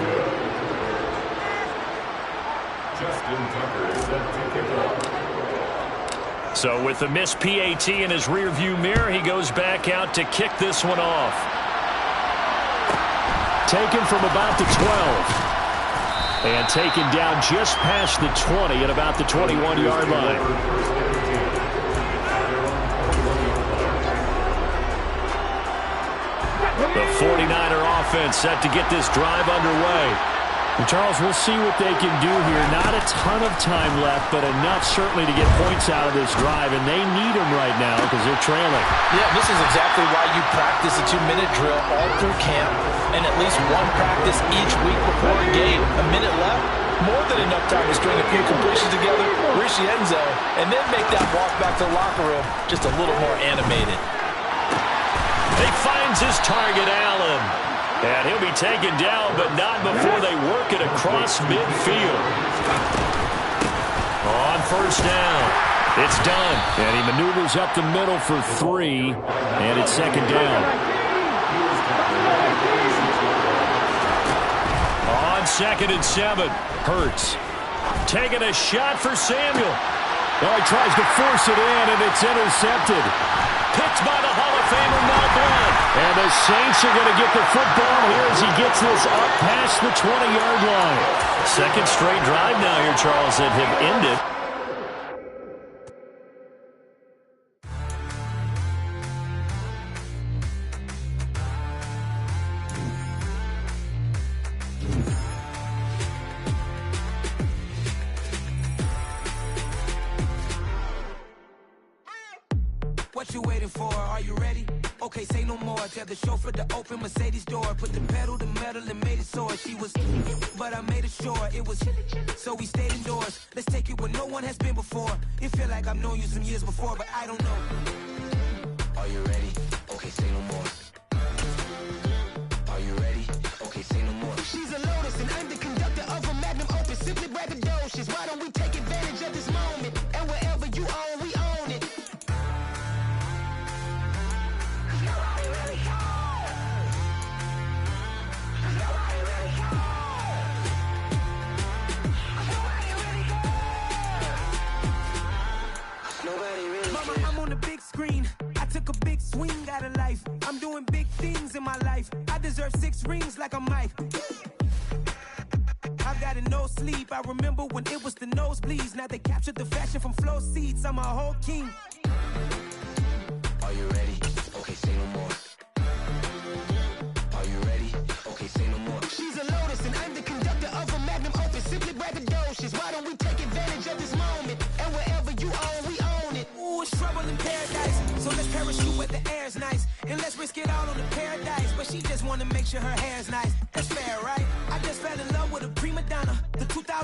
Justin Tucker is set to kick off. So with the missed PAT in his rearview mirror, he goes back out to kick this one off. Taken from about the 12. And taken down just past the 20 at about the 21-yard line. The 49er offense set to get this drive underway. And Charles, we'll see what they can do here. Not a ton of time left, but enough certainly to get points out of this drive. And they need them right now because they're trailing. Yeah, this is exactly why you practice a 2-minute drill all through camp and at least one practice each week before a game. A minute left, more than enough time to string a few completions together, reach the end zone, and then make that walk back to the locker room just a little more animated. He finds his target, Allen. And he'll be taken down, but not before they work it across midfield. On 1st down, it's done. And he maneuvers up the middle for 3, and it's 2nd down. On 2nd and 7, Hurts taking a shot for Samuel. Oh, he tries to force it in, and it's intercepted. Picked by the Hall of Famer, Mel Blount. And the Saints are going to get the football here as he gets this up past the 20-yard line. 2nd straight drive now here, Charles, that have ended. What you waiting for? Are you ready? Okay, say no more. Tell the chauffeur to open Mercedes door. Put the pedal to metal and made it soar. She was, but I made it sure it was. So we stayed indoors. Let's take it where no one has been before. It feel like I've known you some years before, but I don't know. Are you ready? Okay, say no more. Are you ready? Okay, say no more. She's a Lotus and I'm the conductor of a Magnum Opus. Simply braggadocious. Why don't we take advantage of this moment? And wherever you own, we own it. Mama, I'm on the big screen. I took a big swing out of life. I'm doing big things in my life. I deserve 6 rings like a Mike. I've got no sleep. I remember when it was the nosebleeds. Now they captured the fashion from flow seats. I'm a whole king. Are you ready? Okay, say no more. Are you ready? Okay, say no more. She's a Lotus and I'm the conductor of a Magnum Opus. Simply braggadocious. Why don't we take advantage of this moment? And wherever you own, we own it. Ooh, it's trouble in paradise. So let's parachute where the air's nice. And let's risk it all on the paradise. But she just wanna make sure her hair's nice. That's fair, right? I just fell in love with a prima donna. The 2000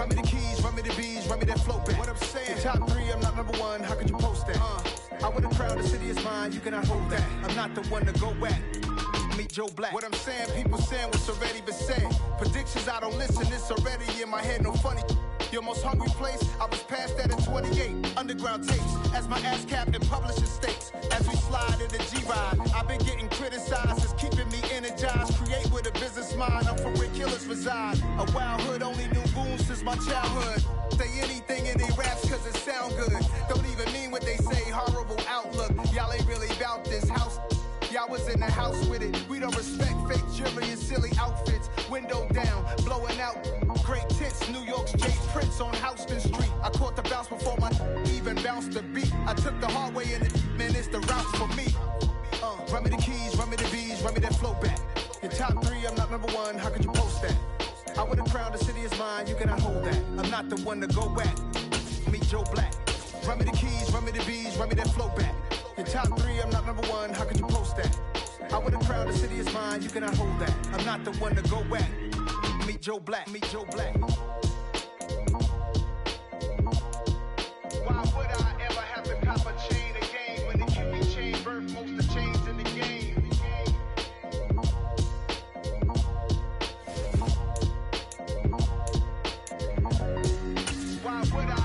Run me the keys, run me the bees, run me that flow back. What I'm saying, top 3, I'm not number 1, how could you post that? I would have crowned the city is mine, you cannot hold that. I'm not the one to go at. Meet Joe Black. What I'm saying, people saying what's already been said. Predictions, I don't listen, it's already in my head, no funny. Your most hungry place, I was past that in 28. Underground tapes, as my ass cap in publishing states. As we slide in the G-Ride, I've been getting criticized, it's keeping me energized. Create with a business mind, I'm for where killers reside. A wild hood, only knew goons since my childhood. Say anything in they raps cause it sound good. Don't even mean what they say, horrible outlook. Y'all ain't really about this house. Y'all was in the house with it. We don't respect fake jewelry and silly outfits. Window down, blowing out great tits. New York's Jay Prince on Houston Street. I caught the bounce before my even bounced the beat. I took the hard way in it, man, it's the route for me. Run me the keys, run me the bees, run me that flow back. Your top 3, I'm not number 1, how could you post that? I would have crowned the city is mine, you cannot hold that. I'm not the one to go at. Meet Joe Black. Run me the keys, run me the bees, run me that flow back. Your top 3, I'm not number 1, how could you post that? I would have crowned the city is mine, you cannot hold that. I'm not the one to go at. Meet Joe Black, meet Joe Black. Why would I ever have to cop a chain again when the QB chain birthed most of the chains in the game? Why would I?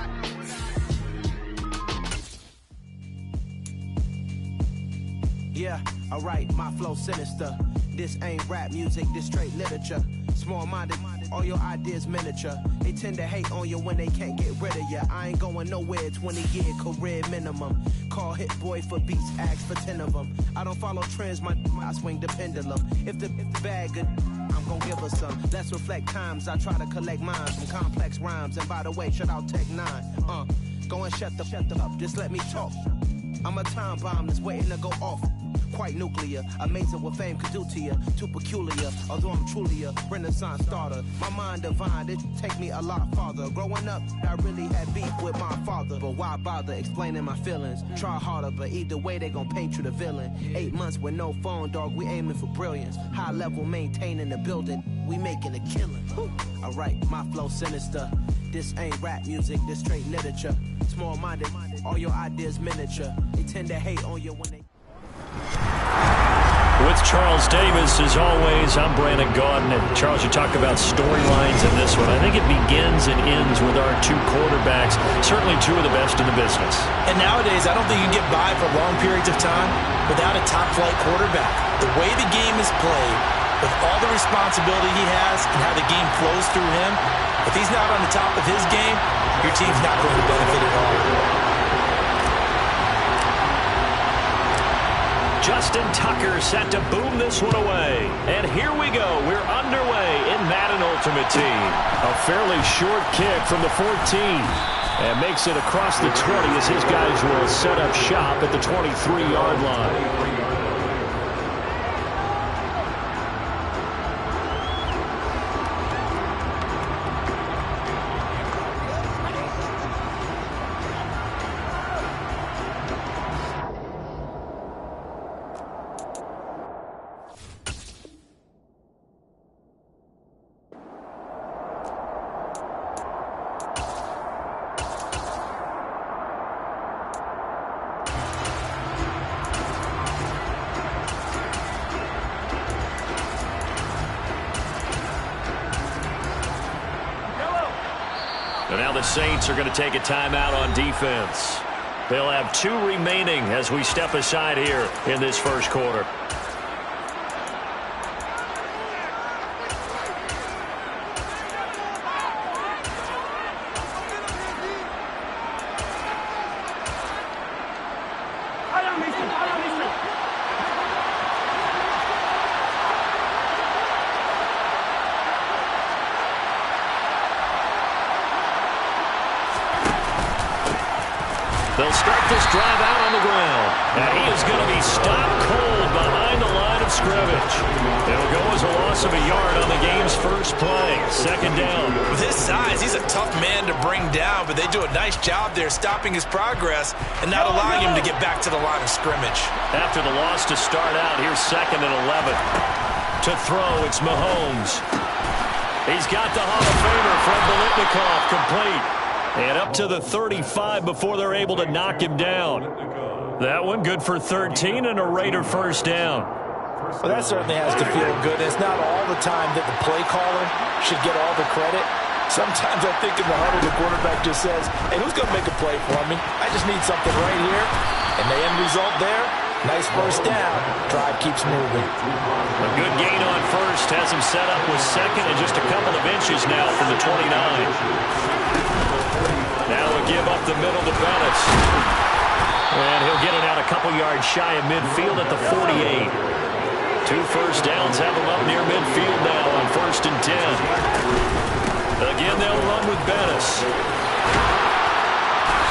Yeah, alright, my flow sinister. This ain't rap music, this straight literature. Small-minded, all your ideas miniature. They tend to hate on you when they can't get rid of you. I ain't going nowhere, 20-year career minimum. Call Hit Boy for beats, ask for 10 of them. I don't follow trends, I swing the pendulum. If the bag good, I'm gon' give her some. Let's reflect times, I try to collect minds from complex rhymes. And by the way, shout out Tech 9. Go and shut the up, just let me talk. I'm a time bomb that's waiting to go off. Quite nuclear, amazing what fame could do to you. Too peculiar, although I'm truly a renaissance starter. My mind divine, it take me a lot farther. Growing up, I really had beef with my father. But why bother explaining my feelings? Try harder, but either way they gon' paint you the villain. 8 months with no phone, dog, we aiming for brilliance. High level maintaining the building, we making a killing. Alright, my flow sinister. This ain't rap music, this straight literature. Small-minded, all your ideas miniature. They tend to hate on you when they... With Charles Davis, as always, I'm Brandon Gaudin. And Charles, you talk about storylines in this one. I think it begins and ends with our 2 quarterbacks, certainly 2 of the best in the business. And nowadays, I don't think you can get by for long periods of time without a top-flight quarterback. The way the game is played, with all the responsibility he has and how the game flows through him, if he's not on the top of his game, your team's not going to benefit at all. Justin Tucker set to boom this one away. And here we go. We're underway in Madden Ultimate Team. A fairly short kick from the 14. And makes it across the 20 as his guys will set up shop at the 23-yard line. And now the Saints are going to take a timeout on defense. They'll have 2 remaining as we step aside here in this first quarter. They'll start this drive out on the ground. And he is going to be stopped cold behind the line of scrimmage. It'll go as a loss of a yard on the game's first play. Second down. With his size, he's a tough man to bring down, but they do a nice job there stopping his progress and not allowing him to get back to the line of scrimmage. After the loss to start out, here's 2nd and 11. To throw, it's Mahomes. He's got the Hall of Famer from Biletnikoff complete. And up to the 35 before they're able to knock him down. That one good for 13 and a Raider first down. Well, that certainly has to feel good. It's not all the time that the play caller should get all the credit. Sometimes I think in the huddle, the quarterback just says, hey, who's going to make a play for me? I just need something right here. And the end result there, nice first down. Drive keeps moving. A good gain on first has him set up with second and just a couple of inches now from the 29. Now we'll give up the middle to Bettis. And he'll get it out a couple yards shy of midfield at the 48. 2 first downs have him up near midfield now on 1st and 10. Again, they'll run with Bettis.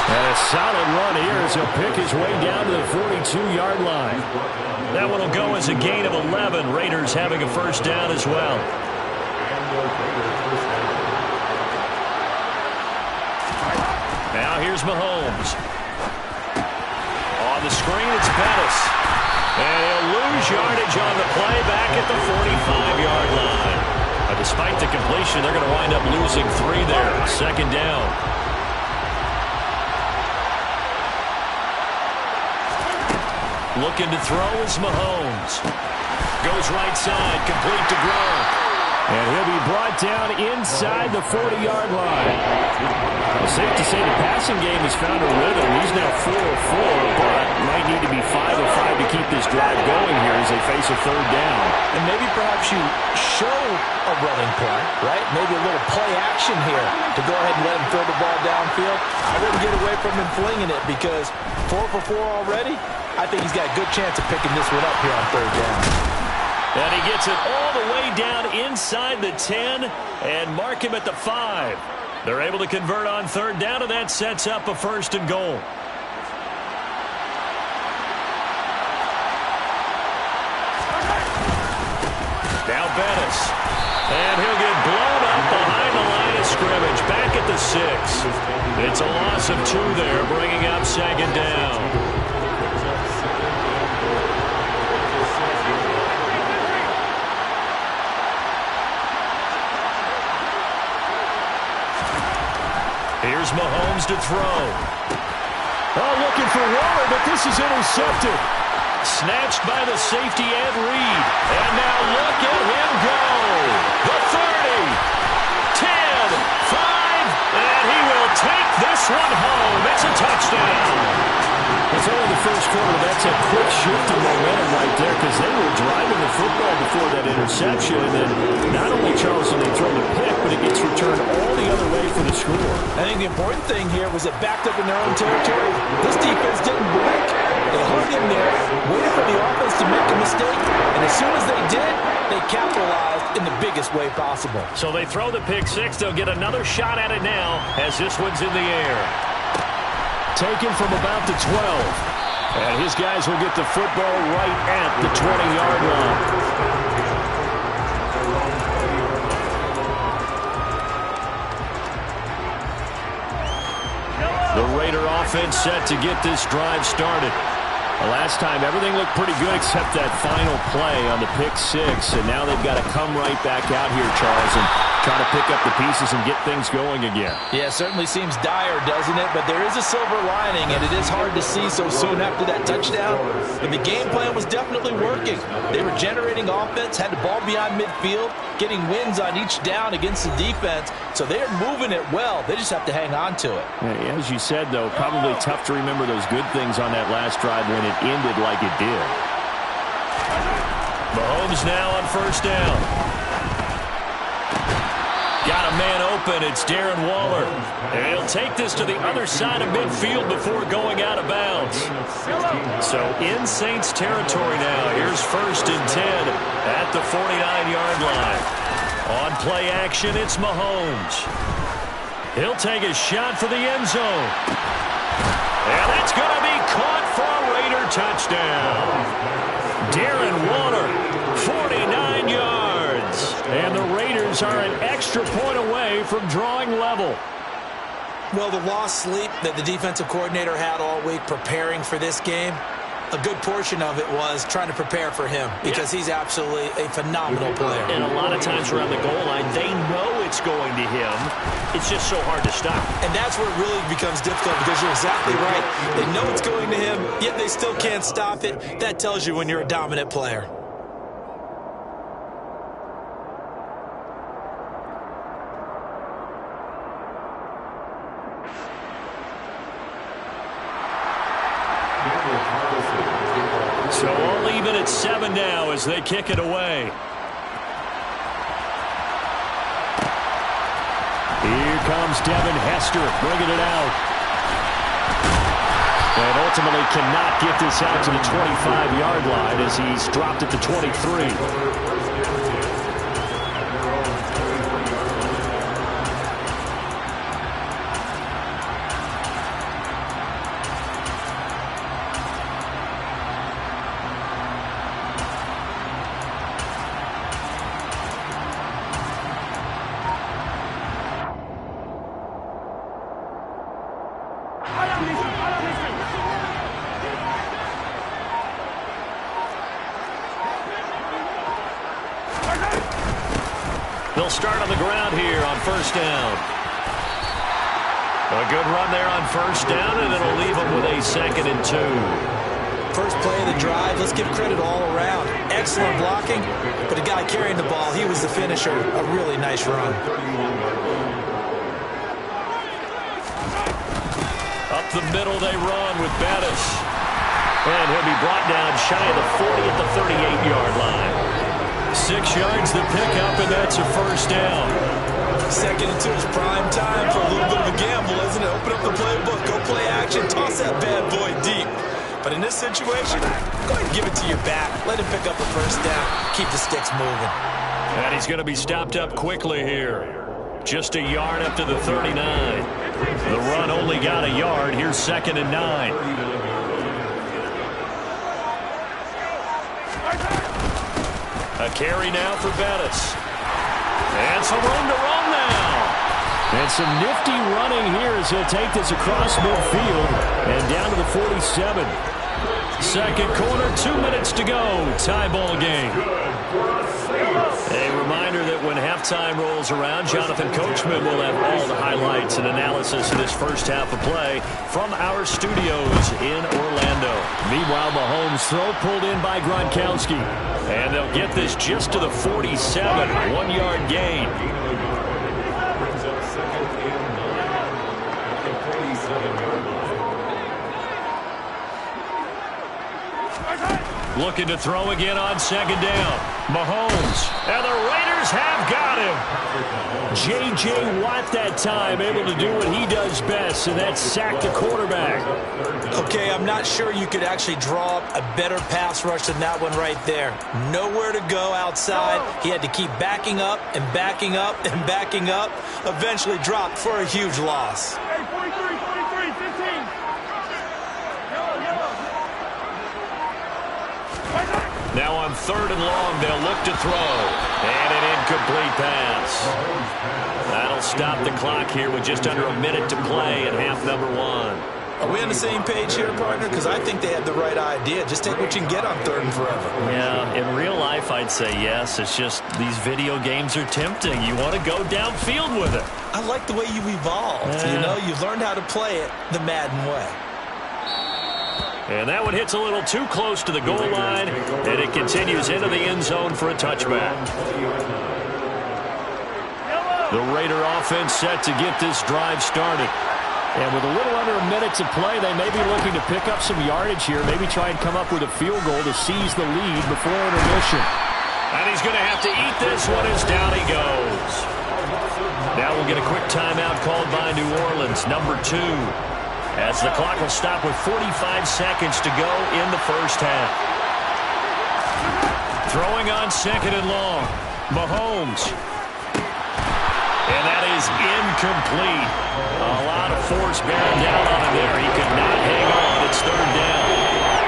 And a solid run here as he'll pick his way down to the 42-yard line. That one will go as a gain of 11. Raiders having a first down as well. Now here's Mahomes. On the screen, it's Bettis. And he'll lose yardage on the play back at the 45-yard line. Despite the completion, they're going to wind up losing 3 there. Second down. Looking to throw is Mahomes. Goes right side, complete to Gronk. And he'll be brought down inside the 40-yard line. Well, safe to say the passing game has found a rhythm. He's now 4 of 4, but might need to be 5 of 5 to keep this drive going here as they face a third down. And maybe perhaps you show a running play, right? Maybe a little play action here to go ahead and let him throw the ball downfield. I wouldn't get away from him flinging it because 4 for 4 already. I think he's got a good chance of picking this one up here on third down. And he gets it all the way down inside the 10 and mark him at the 5. They're able to convert on third down, and that sets up a 1st and goal. Now Bettis. And he'll get blown up behind the line of scrimmage. Back at the 6. It's a loss of 2 there, bringing up 2nd down. Here's Mahomes to throw. Oh, looking for Waller, but this is intercepted. Snatched by the safety Ed Reed. And now look at him go. The 30, 10, 5, and he will take this one home. It's a touchdown. It's only the first quarter. That's a quick shift in momentum right there because they were driving the football before that interception. And not only, Charles, did they throw the pick, but it gets returned all the other way for the score. I think the important thing here was it backed up in their own territory. This defense didn't break. They hung in there, waited for the offense to make a mistake, and as soon as they did, they capitalized in the biggest way possible. So they throw the pick 6. They'll get another shot at it now as this one's in the air. Taken from about the 12. And his guys will get the football right at the 20-yard line. The Raider offense set to get this drive started. The last time, everything looked pretty good except that final play on the pick 6. And now they've got to come right back out here, Charles, and try to pick up the pieces and get things going again. Yeah, it certainly seems dire, doesn't it? But there is a silver lining, and it is hard to see so soon after that touchdown. But the game plan was definitely working. They were generating offense, had the ball beyond midfield, getting wins on each down against the defense. So they're moving it well. They just have to hang on to it. Yeah, as you said, though, probably tough to remember those good things on that last drive when it ended like it did. Mahomes now on first down. Got a man open. It's Darren Waller. And he'll take this to the other side of midfield before going out of bounds. So in Saints territory now. Here's 1st and 10 at the 49-yard line. On play action, it's Mahomes. He'll take a shot for the end zone. And that's going to be caught for a Raider touchdown. Darren Waller, 49 yards. And the Raiders are an extra point away from drawing level. Well, the lost sleep that the defensive coordinator had all week preparing for this game, a good portion of it was trying to prepare for him because he's absolutely a phenomenal player. And a lot of times around the goal line, they know it's going to him. It's just so hard to stop. And that's where it really becomes difficult because you're exactly right. They know it's going to him, yet they still can't stop it. That tells you when you're a dominant player. So all even at 7 now as they kick it away. Here comes Devin Hester bringing it out. And ultimately cannot get this out to the 25-yard line as he's dropped at the 23. They'll start on the ground here on first down. A good run there on first down, and it'll leave them with a 2nd and 2. First play of the drive, let's give credit all around. Excellent blocking, but the guy carrying the ball, he was the finisher. A really nice run. Up the middle they run with Bettis. And he'll be brought down shy of the 40 at the 38-yard line. 6 yards the pickup, and that's a first down. 2nd and 2 is prime time for a little bit of a gamble, isn't it? Open up the playbook, go play action, toss that bad boy deep. But in this situation, go ahead and give it to your back. Let him pick up a first down. Keep the sticks moving. And he's going to be stopped up quickly here. Just a yard up to the 39. The run only got a yard. Here's 2nd and 9. A carry now for Bettis. And some room to run now. And some nifty running here as he'll take this across midfield and down to the 47. Second quarter, 2 minutes to go. Tie ball game. A reminder that when halftime rolls around, Jonathan Coachman will have all the highlights and analysis of this first half of play from our studios in Orlando. Meanwhile, Mahomes' throw pulled in by Gronkowski. And they'll get this just to the 47. 1-yard gain. Looking to throw again on 2nd down. Mahomes. And the Raiders have got him. J.J. Watt that time able to do what he does best, and that's sack the quarterback. Okay, I'm not sure you could actually draw up a better pass rush than that one right there. Nowhere to go outside. He had to keep backing up and backing up and backing up. Eventually dropped for a huge loss. Hey, 43, 15. Now on 3rd and long, they'll look to throw. And an incomplete pass. That'll stop the clock here with just under a minute to play in half number 1. Are we on the same page here, partner? Because I think they had the right idea. Just take what you can get on 3rd and forever. Yeah, in real life, I'd say yes. It's just these video games are tempting. You want to go downfield with it. I like the way you evolved. You know, you've learned how to play it the Madden way. And that one hits a little too close to the goal line, and it continues into the end zone for a touchback. The Raider offense set to get this drive started. And with a little under a minute to play, they may be looking to pick up some yardage here, maybe try and come up with a field goal to seize the lead before intermission. And he's going to have to eat this one as down he goes. Now we'll get a quick timeout called by New Orleans, number 2. As the clock will stop with 45 seconds to go in the first half. Throwing on 2nd and long. Mahomes. And that is incomplete. A lot of force bearing down on him there. He could not hang on. It's 3rd down.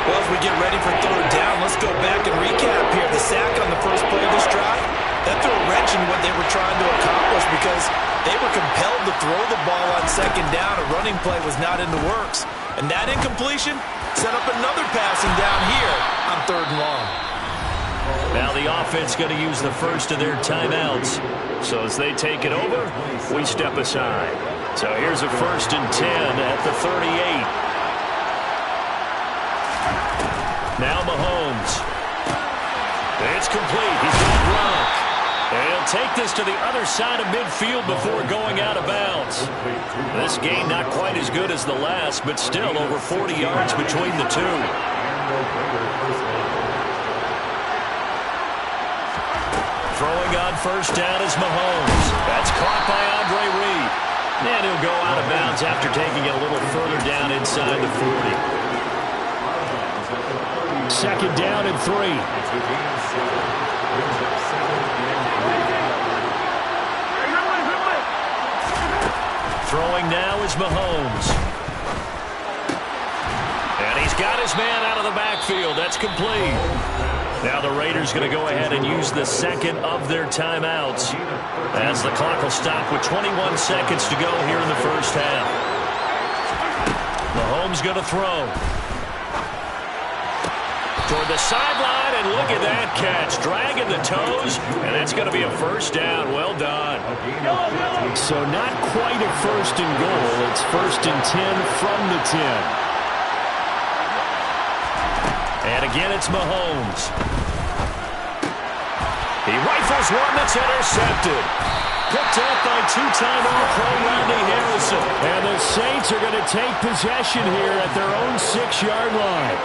Well, as we get ready for 3rd down, let's go back and recap here. The sack on the first play of this drive, that threw a wrench in what they were trying to accomplish because they were compelled to throw the ball on 2nd down. A running play was not in the works. And that incompletion, Set up another passing down here on 3rd and long. Now the offense going to use the first of their timeouts. So as they take it over, we step aside. So here's a 1st and 10 at the 38. Now Mahomes. It's complete. He's got Gronk. And he'll take this to the other side of midfield before going out of bounds. This game not quite as good as the last, but still over 40 yards between the two. Throwing on 1st down is Mahomes. That's caught by Andre Reed. And he'll go out of bounds after taking it a little further down inside the 40. 2nd down and 3. Throwing now is Mahomes. And he's got his man out of the backfield. That's complete. Now the Raiders going to go ahead and use the 2nd of their timeouts as the clock will stop with 21 seconds to go here in the 1st half. Mahomes going to throw. Toward the sideline, and look at that catch. Dragging the toes, and that's going to be a 1st down. Well done. So not quite a 1st and goal. It's 1st and 10 from the 10. And again, it's Mahomes. He rifles one that's intercepted. Picked up by 2-time All-Pro Rodney Harrison. And the Saints are going to take possession here at their own 6-yard line.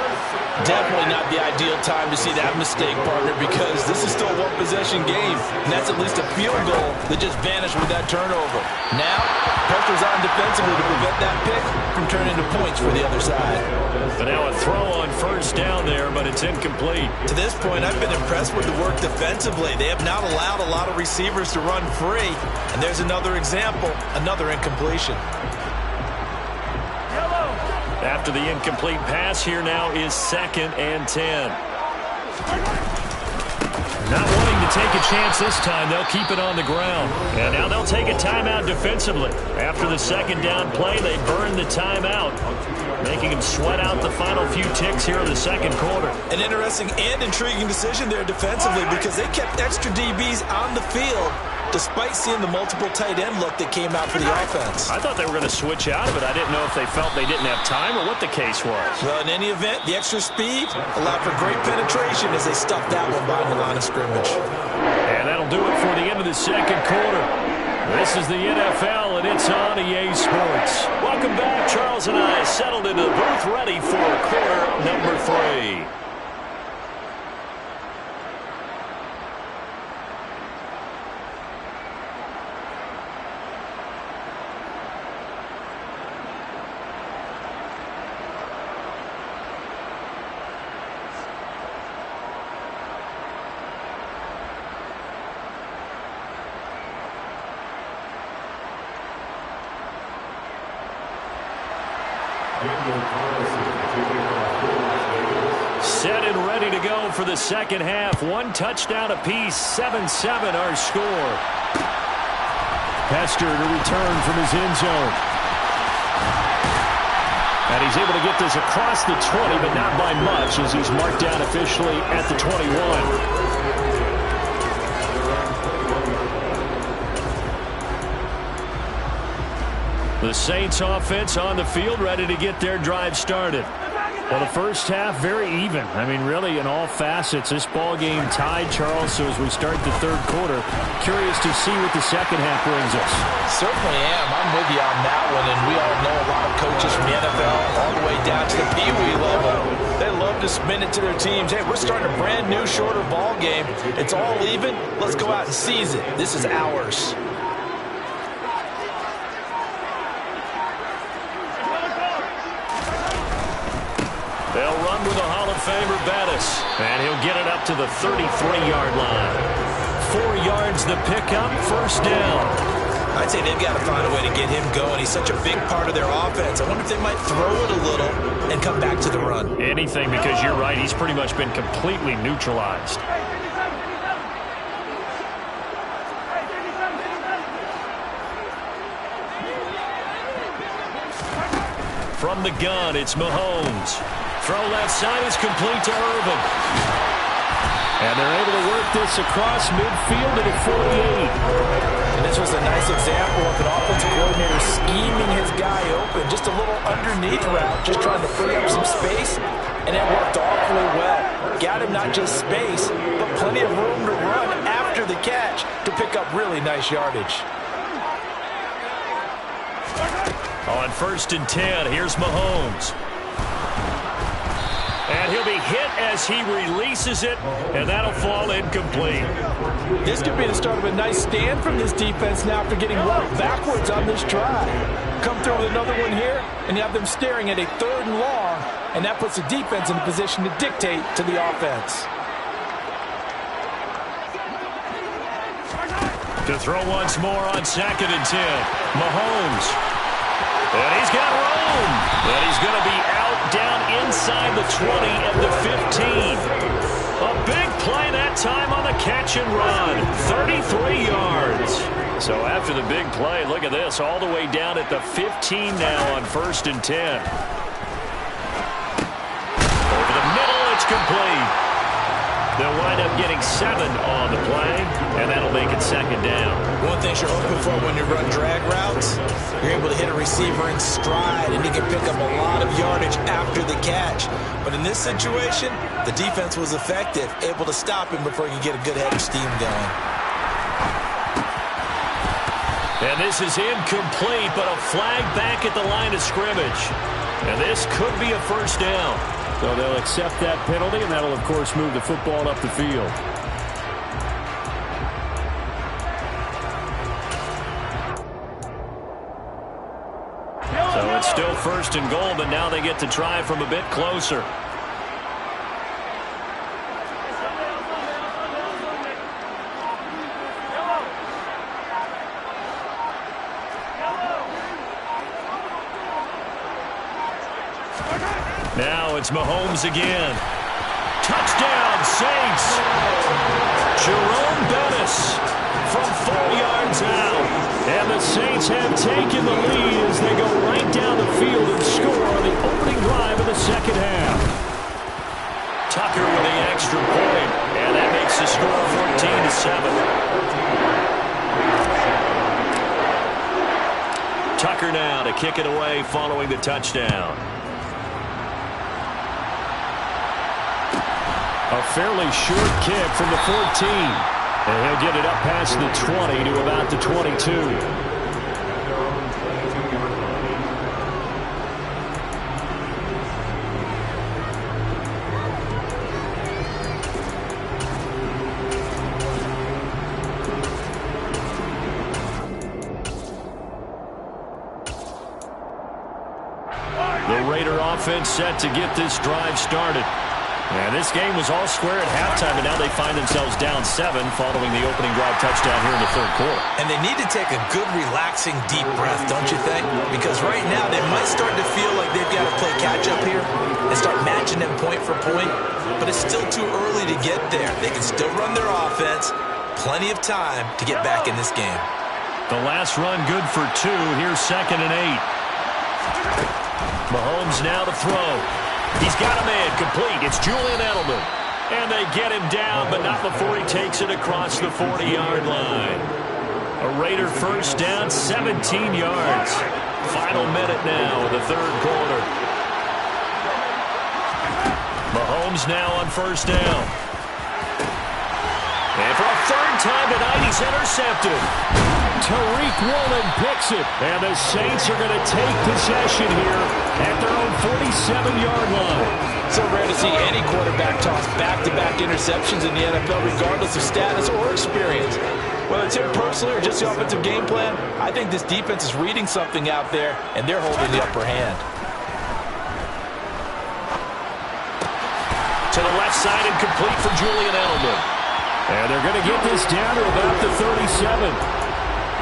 Definitely not the ideal time to see that mistake, partner, because this is still a one-possession game, and that's at least a field goal that just vanished with that turnover. Now, pressure's on defensively to prevent that pick from turning into points for the other side. But now a throw on 1st down there, but it's incomplete. To this point, I've been impressed with the work defensively. They have not allowed a lot of receivers to run free, and there's another example, another incompletion. After the incomplete pass, here now is 2nd and 10. Not wanting to take a chance this time, they'll keep it on the ground. And now they'll take a timeout defensively. After the 2nd down play, they burn the timeout, making them sweat out the final few ticks here in the 2nd quarter. An interesting and intriguing decision there defensively because they kept extra DBs on the field despite seeing the multiple tight end look that came out for the offense. I thought they were going to switch out of it. I didn't know if they felt they didn't have time or what the case was. Well, in any event, the extra speed allowed for great penetration as they stuffed that one behind the line of scrimmage. And that'll do it for the end of the 2nd quarter. This is the NFL, and it's on EA Sports. Welcome back. Charles and I settled into the booth ready for quarter number 3. Set and ready to go for the 2nd half. 1 touchdown apiece, 7-7 our score. Hester to return from his end zone. And he's able to get this across the 20, but not by much as he's marked down officially at the 21. The Saints offense on the field ready to get their drive started. Well, the 1st half, very even. I mean, really, in all facets, this ball game tied, Charles. So as we start the 3rd quarter, curious to see what the 2nd half brings us. Certainly am. I'm with you on that one, and we all know a lot of coaches from the NFL all the way down to the Pee Wee level. They love to spin it to their teams. Hey, we're starting a brand new, shorter ball game. It's all even. Let's go out and seize it. This is ours. They'll run with a Hall of Famer, Bettis. And he'll get it up to the 33-yard line. 4 yards the pickup, 1st down. I'd say they've got to find a way to get him going. He's such a big part of their offense. I wonder if they might throw it a little and come back to the run. Anything, because you're right. He's pretty much been completely neutralized. From the gun, it's Mahomes. throw left side is complete to Irvin. And they're able to work this across midfield to the 48. And this was a nice example of an offensive coordinator scheming his guy open. Just a little underneath route, just trying to free up some space. And it worked awfully well. Got him not just space, but plenty of room to run after the catch to pick up really nice yardage. On 1st and 10, here's Mahomes. And he'll be hit as he releases it, and that'll fall incomplete. This could be the start of a nice stand from this defense now after getting walked backwards on this drive. Come through with another one here, and you have them staring at a 3rd and long, and that puts the defense in a position to dictate to the offense. To throw once more on 2nd and 10. Mahomes. And he's got room. And he's going to be out down inside the 20 and the 15. A big play that time on the catch and run. 33 yards. So after the big play, look at this. All the way down at the 15 now on 1st and 10. Over the middle, it's complete. They'll wind up getting 7 on the play, and that'll make it 2nd down. One thing you're hoping for when you run drag routes, you're able to hit a receiver in stride, and he can pick up a lot of yardage after the catch. But in this situation, the defense was effective, able to stop him before he could get a good head of steam going. And this is incomplete, but a flag back at the line of scrimmage. And this could be a 1st down. So they'll accept that penalty, and that'll, of course, move the football up the field. So it's still 1st and goal, but now they get to try from a bit closer. Now it's Mahomes again. Touchdown, Saints. Jerome Bettis from 4 yards out. And the Saints have taken the lead as they go right down the field and score on the opening drive of the 2nd half. Tucker with the extra point, and that makes the score 14-7. Tucker now to kick it away following the touchdown. A fairly short kick from the 14. And he'll get it up past the 20 to about the 22. The Raider offense set to get this drive started. And this game was all square at halftime, and now they find themselves down 7 following the opening drive touchdown here in the 3rd quarter. And they need to take a good, relaxing, deep breath, don't you think? Because right now they might start to feel like they've got to play catch-up here and start matching them point for point. But it's still too early to get there. They can still run their offense. Plenty of time to get back in this game. The last run good for 2. Here's 2nd and 8. Mahomes now to throw. He's got a man complete. It's Julian Edelman. And they get him down, but not before he takes it across the 40-yard line. A Raider 1st down, 17 yards. Final minute now of the 3rd quarter. Mahomes now on 1st down. And for a 3rd time tonight, he's intercepted. Tariq Woolen picks it. And the Saints are going to take possession here at their own 47-yard line. So rare to see any quarterback toss back-to-back interceptions in the NFL, regardless of status or experience. Whether it's him personally or just the offensive game plan, I think this defense is reading something out there, and they're holding the upper hand. To the left side and complete for Julian Edelman. And they're going to get this down to about the 37.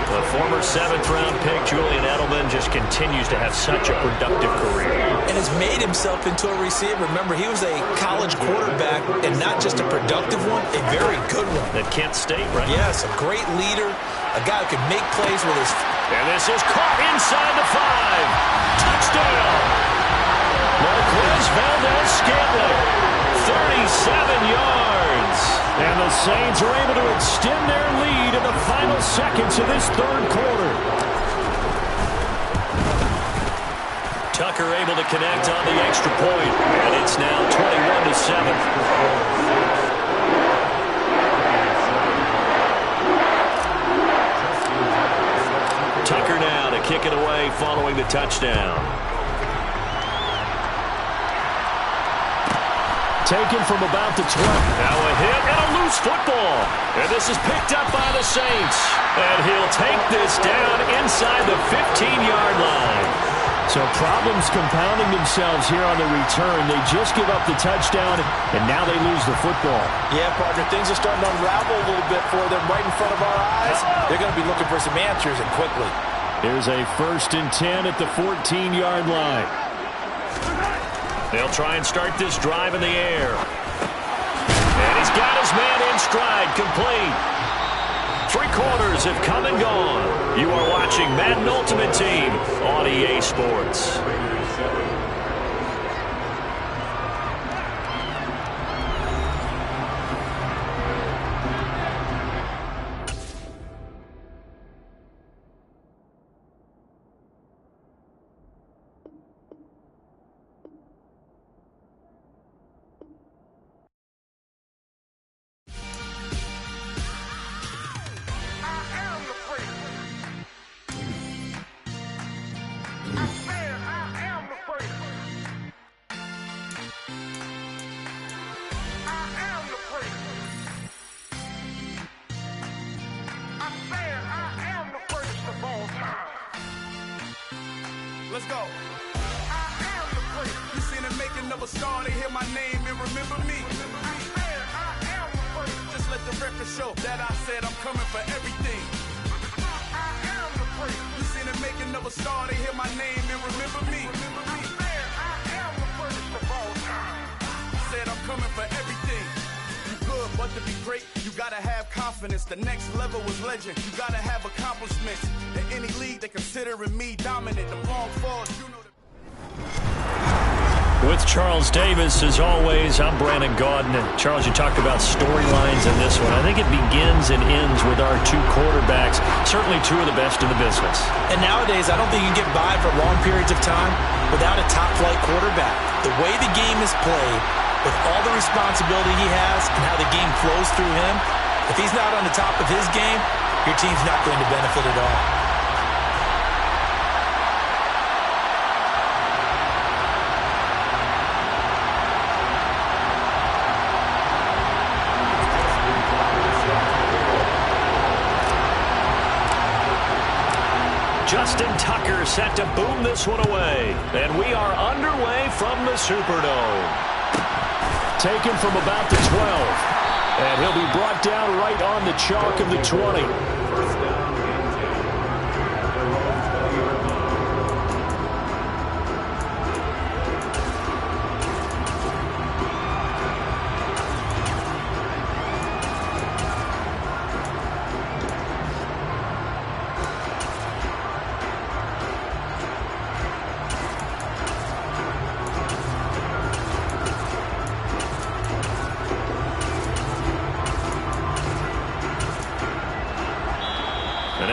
The former 7th-round pick, Julian Edelman, just continues to have such a productive career. And has made himself into a receiver. Remember, he was a college quarterback, and not just a productive one, a very good one. At Kent State, right? Yes, a great leader, a guy who can make plays with his... And this is caught inside the 5. Touchdown! Marquez Valdez yards. And the Saints are able to extend their lead in the final seconds of this third quarter. Tucker able to connect on the extra point, and it's now 21-7. Tucker now to kick it away following the touchdown. Taken from about the 20. Now a hit and a loose football. And this is picked up by the Saints. And he'll take this down inside the 15-yard line. So problems compounding themselves here on the return. They just give up the touchdown, and now they lose the football. Yeah, partner, things are starting to unravel a little bit for them right in front of our eyes. They're going to be looking for some answers, and quickly. Here's a 1st and 10 at the 14-yard line. They'll try and start this drive in the air. And he's got his man in stride, complete. 3 quarters have come and gone. You are watching Madden Ultimate Team on EA Sports. Let's go. I am the great. You seen it making of a star. They hear my name and remember me. I am the great. Just let the record show that I said I'm coming for everything. I am the great. You seen it making of a star. They hear my name and remember me. I am the greatest of all time. Said I'm coming for everything. You good, but to be great, you gotta have confidence. The next level was legend. You gotta have accomplishments. In any league, they considering me dominant. The long falls, you know. With Charles Davis, as always, I'm Brandon Gaudin. And Charles, you talked about storylines in this one. I think it begins and ends with our 2 quarterbacks, certainly 2 of the best in the business. And nowadays, I don't think you can get by for long periods of time without a top-flight quarterback. The way the game is played, with all the responsibility he has and how the game flows through him, if he's not on the top of his game, your team's not going to benefit at all. Justin Tucker set to boom this one away. And we are underway from the Superdome. Taken from about the 12. And he'll be brought down right on the chalk of the 20.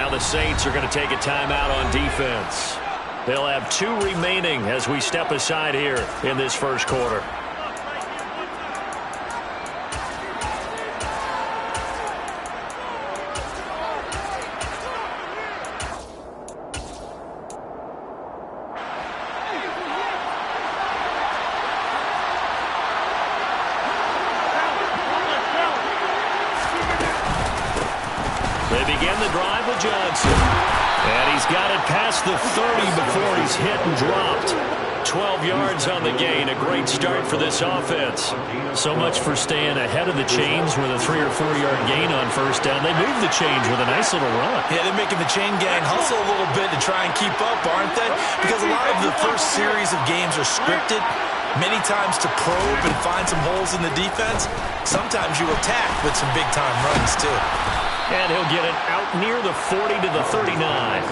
The Saints are going to take a timeout on defense. They'll have 2 remaining as we step aside here in this first quarter. They begin the drive with Johnson. And he's got it past the 30 before he's hit and dropped. 12 yards on the gain. A great start for this offense. So much for staying ahead of the chains with a 3 or 4 yard gain on first down. They moved the chains with a nice little run. Yeah, they're making the chain gang hustle a little bit to try and keep up, aren't they? Because a lot of the first series of games are scripted. Many times to probe and find some holes in the defense. Sometimes you attack with some big-time runs, too. And he'll get it out near the 40 to the 39.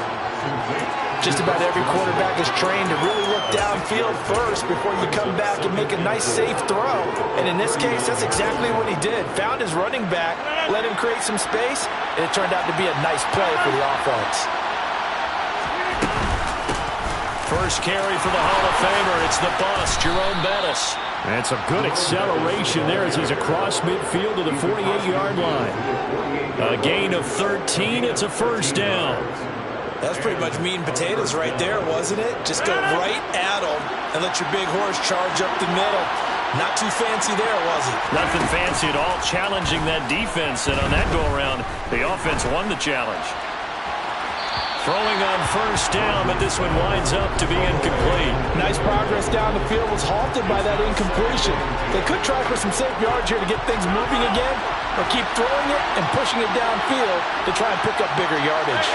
Just about every quarterback is trained to really look downfield first before you come back and make a nice, safe throw. And in this case, that's exactly what he did. Found his running back, let him create some space, and it turned out to be a nice play for the offense. First carry for the Hall of Famer. It's the bust, Jerome Bettis. And some good acceleration there as he's across midfield to the 48-yard line. A gain of 13. It's a first down. That's pretty much meat and potatoes right there, wasn't it? Just go right at them and let your big horse charge up the middle. Not too fancy there, was it? Nothing fancy at all, challenging that defense. And on that go-around, the offense won the challenge. Throwing on first down, but this one winds up to be incomplete. Nice progress down the field, was halted by that incompletion. They could try for some safe yards here to get things moving again, or keep throwing it and pushing it downfield to try and pick up bigger yardage.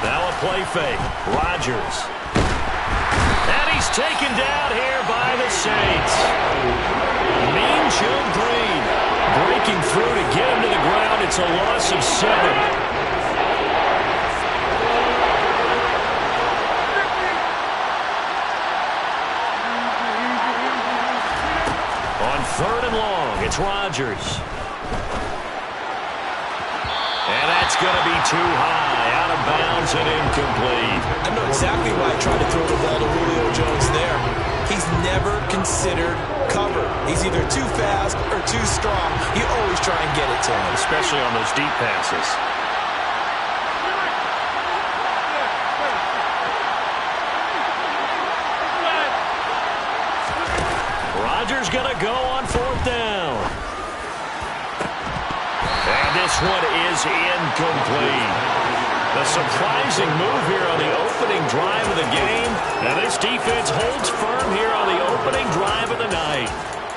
Now a play fake. Rodgers. And he's taken down here by the Saints. Mean Joe Green breaking through to get him to the ground. It's a loss of 7. Third and long, it's Rodgers. And that's going to be too high, out of bounds and incomplete. I know exactly why I tried to throw the ball to Julio Jones there. He's never considered cover. He's either too fast or too strong. You always try and get it to him. Especially on those deep passes. Rodgers going to go on fourth down. And this one is incomplete. A surprising move here on the opening drive of the game. And this defense holds firm here on the opening drive of the night.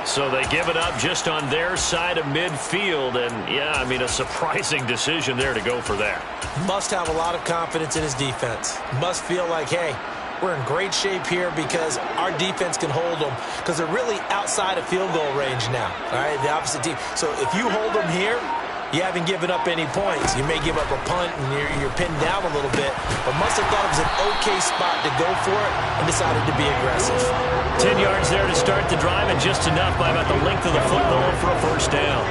So they give it up just on their side of midfield. And, yeah, I mean, a surprising decision there to go for that. Must have a lot of confidence in his defense. Must feel like, hey, we're in great shape here because our defense can hold them because they're really outside of field goal range now, all right, the opposite team. So if you hold them here, you haven't given up any points. You may give up a punt and you're pinned down a little bit, but must have thought it was an okay spot to go for it and decided to be aggressive. 10 yards there to start the drive and just enough by about the length of the football for a first down.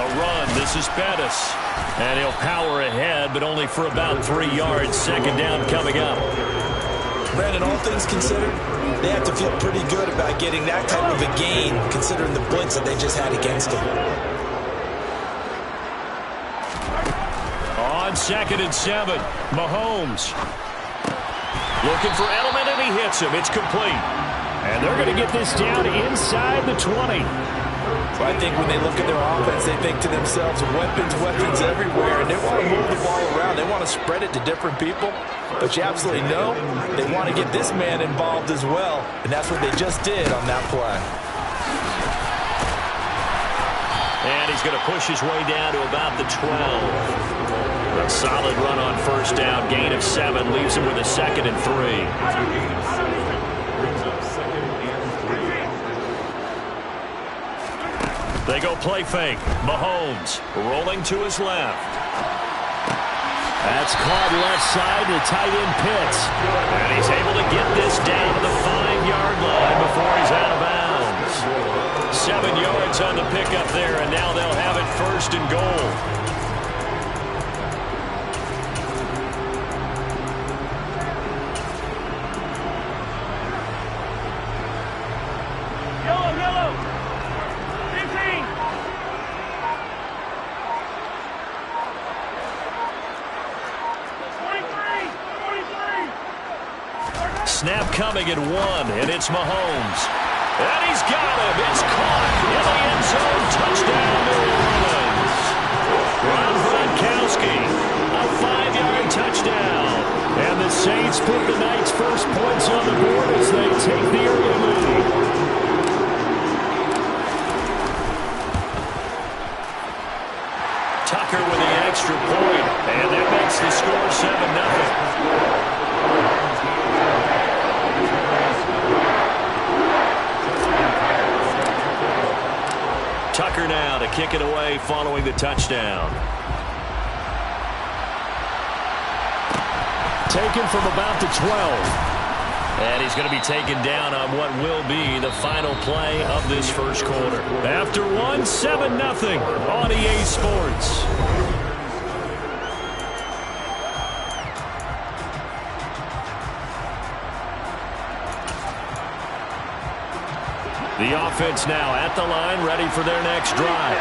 A run. This is Bettis. And he'll power ahead, but only for about 3 yards. Second down coming up. Brandon, all things considered, they have to feel pretty good about getting that type of a gain, considering the blitz that they just had against them. On 2nd and 7, Mahomes. Looking for Edelman, and he hits him. It's complete. And they're going to get this down inside the 20. So I think when they look at their offense, they think to themselves, weapons everywhere, and they want to move the ball around. They want to spread it to different people. But you absolutely know they want to get this man involved as well, and that's what they just did on that play. And he's going to push his way down to about the 12. A solid run on first down, gain of 7, leaves him with a 2nd and 3. They go play fake. Mahomes rolling to his left. That's caught left side to tight end Pitts. And he's able to get this down to the 5-yard line before he's out of bounds. 7 yards on the pickup there, and now they'll have it first and goal. Snap coming at 1, and it's Mahomes. And he's got him. It's caught in the end zone. Touchdown, New Orleans. Rob Gronkowski, a 5-yard touchdown. And the Saints put the night's first points on the board as they take the early lead. Tucker with the extra point, and that makes the score 7-0. Tucker now to kick it away following the touchdown. Taken from about the 12. And he's going to be taken down on what will be the final play of this first quarter. After 7-0 on EA Sports. The offense now at the line, ready for their next drive.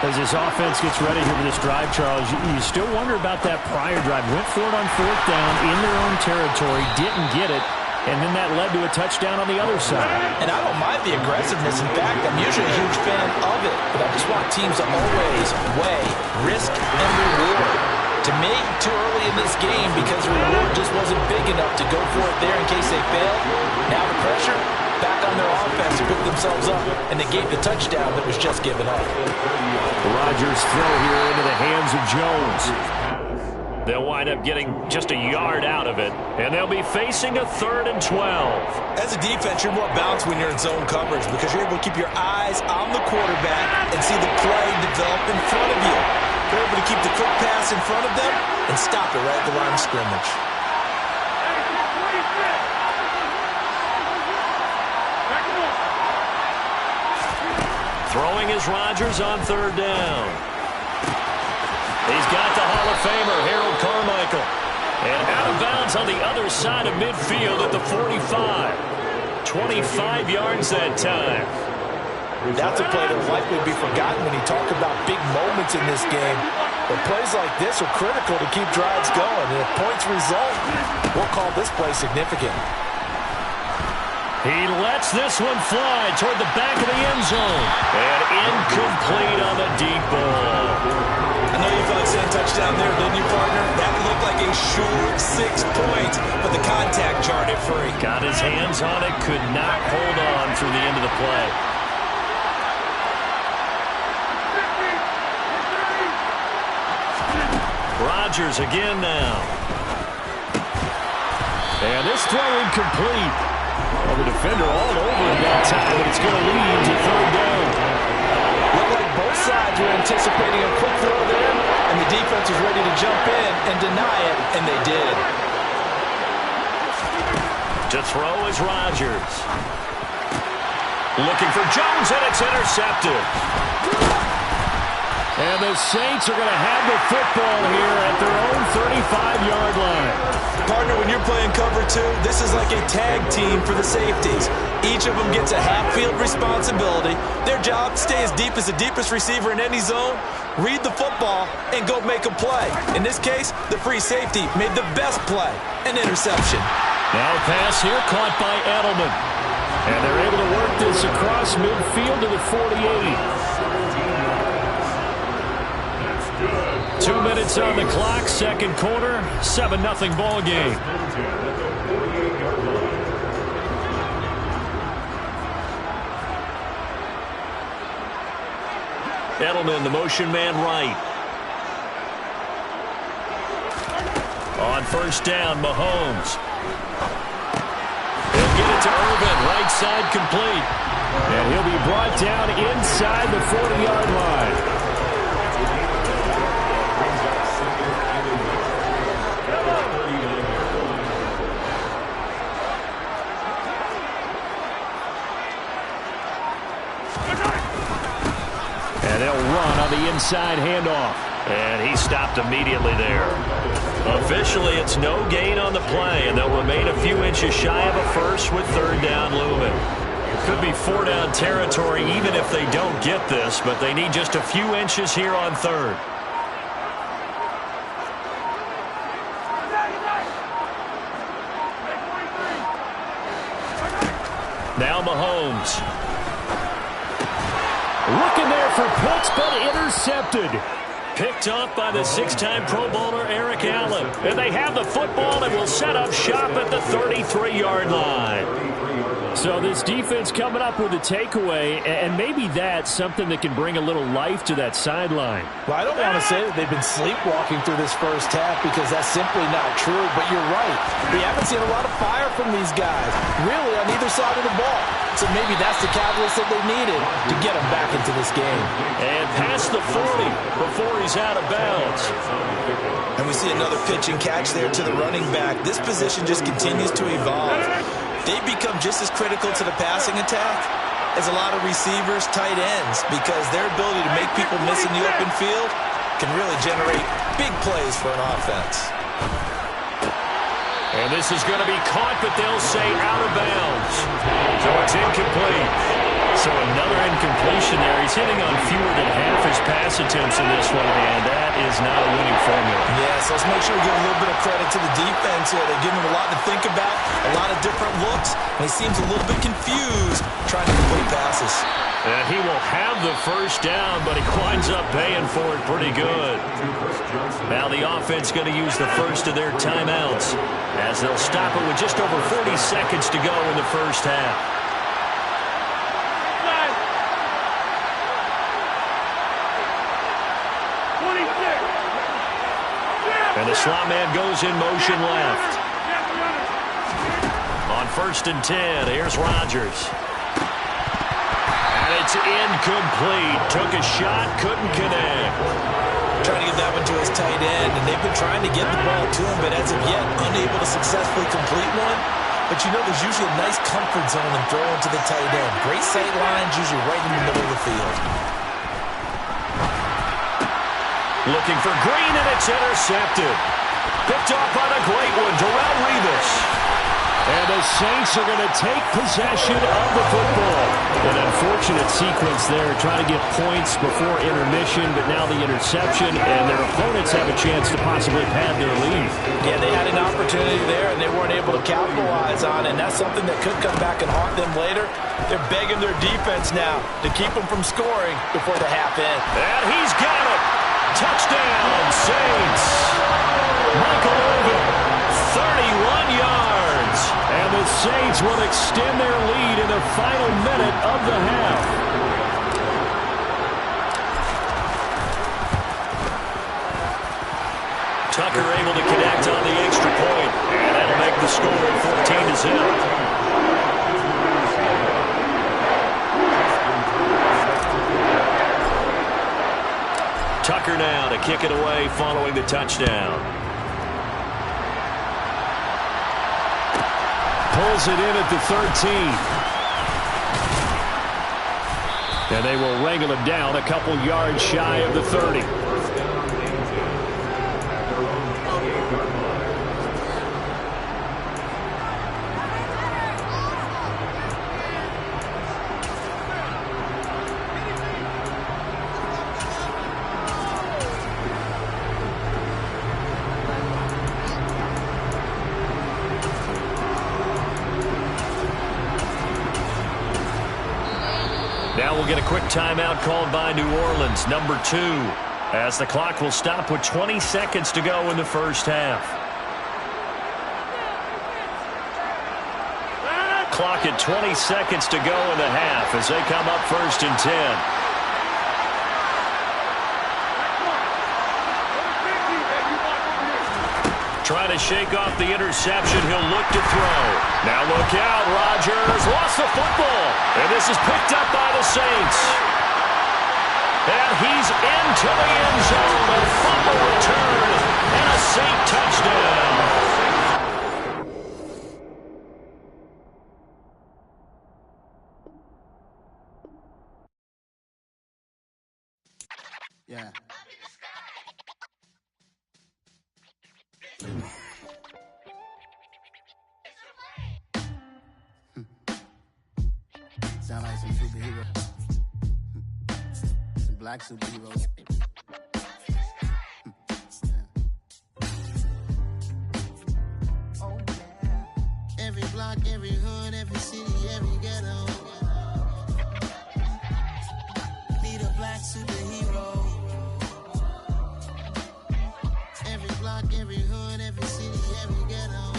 As this offense gets ready here for this drive, Charles, you still wonder about that prior drive. Went for it on 4th down in their own territory, didn't get it, and then that led to a touchdown on the other side. And I don't mind the aggressiveness. In fact, I'm usually a huge fan of it, but I just want teams to always weigh risk and reward. To me, too early in this game because the reward just wasn't big enough to go for it there in case they failed. Now the pressure back on their offense to pick themselves up, and they gave the touchdown that was just given up. Rodgers throw here into the hands of Jones. They'll wind up getting just a yard out of it, and they'll be facing a 3rd and 12. As a defense, you're more balanced when you're in zone coverage because you're able to keep your eyes on the quarterback and see the play develop in front of you. You're able to keep the quick pass in front of them and stop it right at the line of scrimmage. Throwing is Rodgers on 3rd down. He's got the Hall of Famer, Harold Carmichael. And out of bounds on the other side of midfield at the 45. 25 yards that time. That's a play that will likely be forgotten when you talk about big moments in this game. But plays like this are critical to keep drives going. And if points result, we'll call this play significant. He lets this one fly toward the back of the end zone. And incomplete on the deep ball. I know you thought saying touchdown there, didn't you, partner? That looked like a short 6 points, but the contact jarred it free. Got his hands on it, could not hold on through the end of the play. Rodgers again now. And this throw incomplete. Well, the defender all over him that time, but it's going to lead to 3rd down. Looked like both sides were anticipating a quick throw there, and the defense was ready to jump in and deny it, and they did. To throw is Rodgers. Looking for Jones, and it's intercepted. And the Saints are going to have the football here at their own 35-yard line. Partner, when you're playing cover 2, this is like a tag team for the safeties. Each of them gets a half-field responsibility. Their job, stay as deep as the deepest receiver in any zone, read the football, and go make a play. In this case, the free safety made the best play, an interception. Now a pass here caught by Edelman. And they're able to work this across midfield to the 48. 2 minutes on the clock, second quarter, 7-0 ball game. Edelman, the motion man right. On 1st down, Mahomes. He'll get it to Irvin, right side complete. And he'll be brought down inside the 40-yard line. And they'll run on the inside handoff. And he stopped immediately there. Officially, it's no gain on the play, and they'll remain a few inches shy of a first with 3rd down looming. Could be 4-down territory even if they don't get this, but they need just a few inches here on 3rd. Now Mahomes. Looking there for Pitts, but intercepted. Picked off by the 6-time Pro Bowler Eric Allen. And they have the football and will set up shop at the 33-yard line. So this defense coming up with a takeaway, and maybe that's something that can bring a little life to that sideline. Well, I don't want to say that they've been sleepwalking through this first half because that's simply not true, but you're right. We haven't seen a lot of fire from these guys, really, on either side of the ball. So maybe that's the catalyst that they needed to get them back into this game. And past the 40 before he's out of bounds. And we see another pitch and catch there to the running back. This position just continues to evolve. They've become just as critical to the passing attack as a lot of receivers, tight ends, because their ability to make people miss in the open field can really generate big plays for an offense. And this is going to be caught, but they'll say out of bounds. So it's incomplete. So another incompletion there. He's hitting on fewer than half his pass attempts in this one, and that is not a winning formula. Yeah, so let's make sure we give a little bit of credit to the defense here. They're giving him a lot to think about, a lot of different looks, and he seems a little bit confused trying to complete passes. And he will have the first down, but he winds up paying for it pretty good. Now the offense going to use the first of their timeouts as they'll stop it with just over 40 seconds to go in the first half. And the slot man goes in motion left. On 1st and 10, here's Rodgers. And it's incomplete. Took a shot, couldn't connect. Trying to get that one to his tight end, and they've been trying to get the ball to him, but as of yet, unable to successfully complete one. But you know there's usually a nice comfort zone in throwing to the tight end. Great sight lines, usually right in the middle of the field. Looking for Green, and it's intercepted. Picked off by the great one, Darrelle Revis. And the Saints are going to take possession of the football. An unfortunate sequence there, trying to get points before intermission, but now the interception, and their opponents have a chance to possibly pad their lead. Yeah, they had an opportunity there, and they weren't able to capitalize on it, and that's something that could come back and haunt them later. They're begging their defense now to keep them from scoring before the half ends. And he's got it. Touchdown, Saints. Michael Irvin, 31 yards. And the Saints will extend their lead in the final minute of the half. Tucker able to connect on the extra point, and that'll make the score 14-0. Tucker now to kick it away following the touchdown. Pulls it in at the 13. And they will wrangle it down a couple yards shy of the 30. Now we'll get a quick timeout called by New Orleans, number 2, as the clock will stop with 20 seconds to go in the first half. Clock at 20 seconds to go in the half as they come up 1st and 10. Trying to shake off the interception. He'll look to throw. Now look out. Rodgers lost the football. And this is picked up by the Saints. And he's into the end zone. A fumble return and a Saint touchdown. Yeah. Sound like some superheroes. Some black superheroes. Oh, yeah. Every block, every hood, every city, every ghetto. Need a black superhero. Every block, every hood, every city, every ghetto.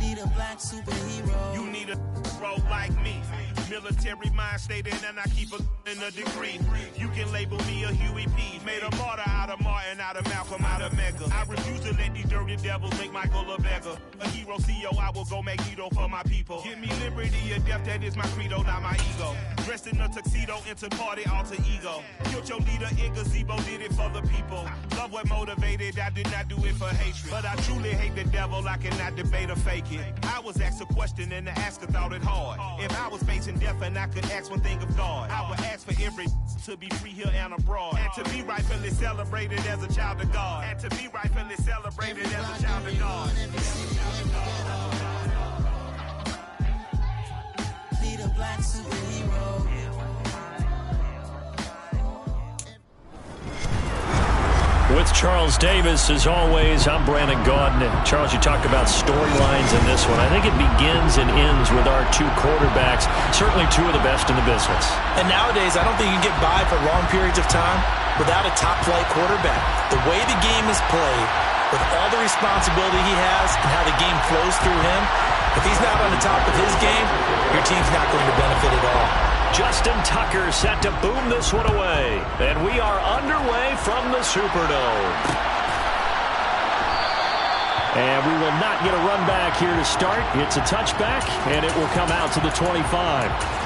Need a black black superhero. You need a bro like me. Military mind stated, and I keep in a degree. You can label me a Huey P. Made a martyr out of Martin, out of Malcolm, out of Mega. I refuse to let these dirty devils make Michael a beggar. A hero CEO, I will go Magneto for my people. Give me liberty or death, that is my credo, not my ego. Dressed in a tuxedo, into party, alter ego. Killed your leader in gazebo, did it for the people. Love what motivated, I did not do it for hatred. But I truly hate the devil, I cannot debate or fake it. I was asked a question and the asker thought it hard. If I was facing death and I could ask one thing of God, I would ask for every to be free here and abroad, and to be rightfully celebrated as a child of God, and to be rightfully celebrated as a child of God. Need a black superhero. With Charles Davis, as always, I'm Brandon Gaudin. Charles, you talked about storylines in this one. I think it begins and ends with our two quarterbacks, certainly two of the best in the business. And nowadays, I don't think you can get by for long periods of time without a top-flight quarterback. The way the game is played, with all the responsibility he has and how the game flows through him, if he's not on the top of his game, your team's not going to benefit at all. Justin Tucker set to boom this one away. And we are underway from the Superdome. And we will not get a run back here to start. It's a touchback, and it will come out to the 25.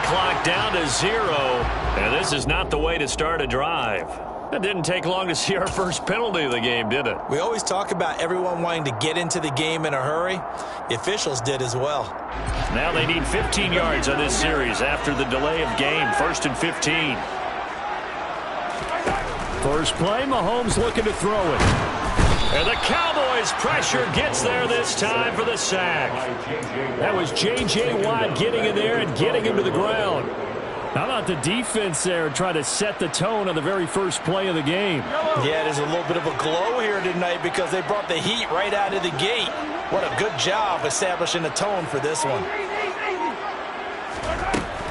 Clock down to 0, and this is not the way to start a drive. It didn't take long to see our first penalty of the game, did it? We always talk about everyone wanting to get into the game in a hurry. The officials did as well. Now they need 15 yards on this series after the delay of game. 1st and 15. First play, Mahomes looking to throw it. And the Cowboys' pressure gets there this time for the sack. That was J.J. Watt getting in there and getting him to the ground. How about the defense there trying to set the tone on the very first play of the game? Yeah, there's a little bit of a glow here tonight because they brought the heat right out of the gate. What a good job establishing the tone for this one.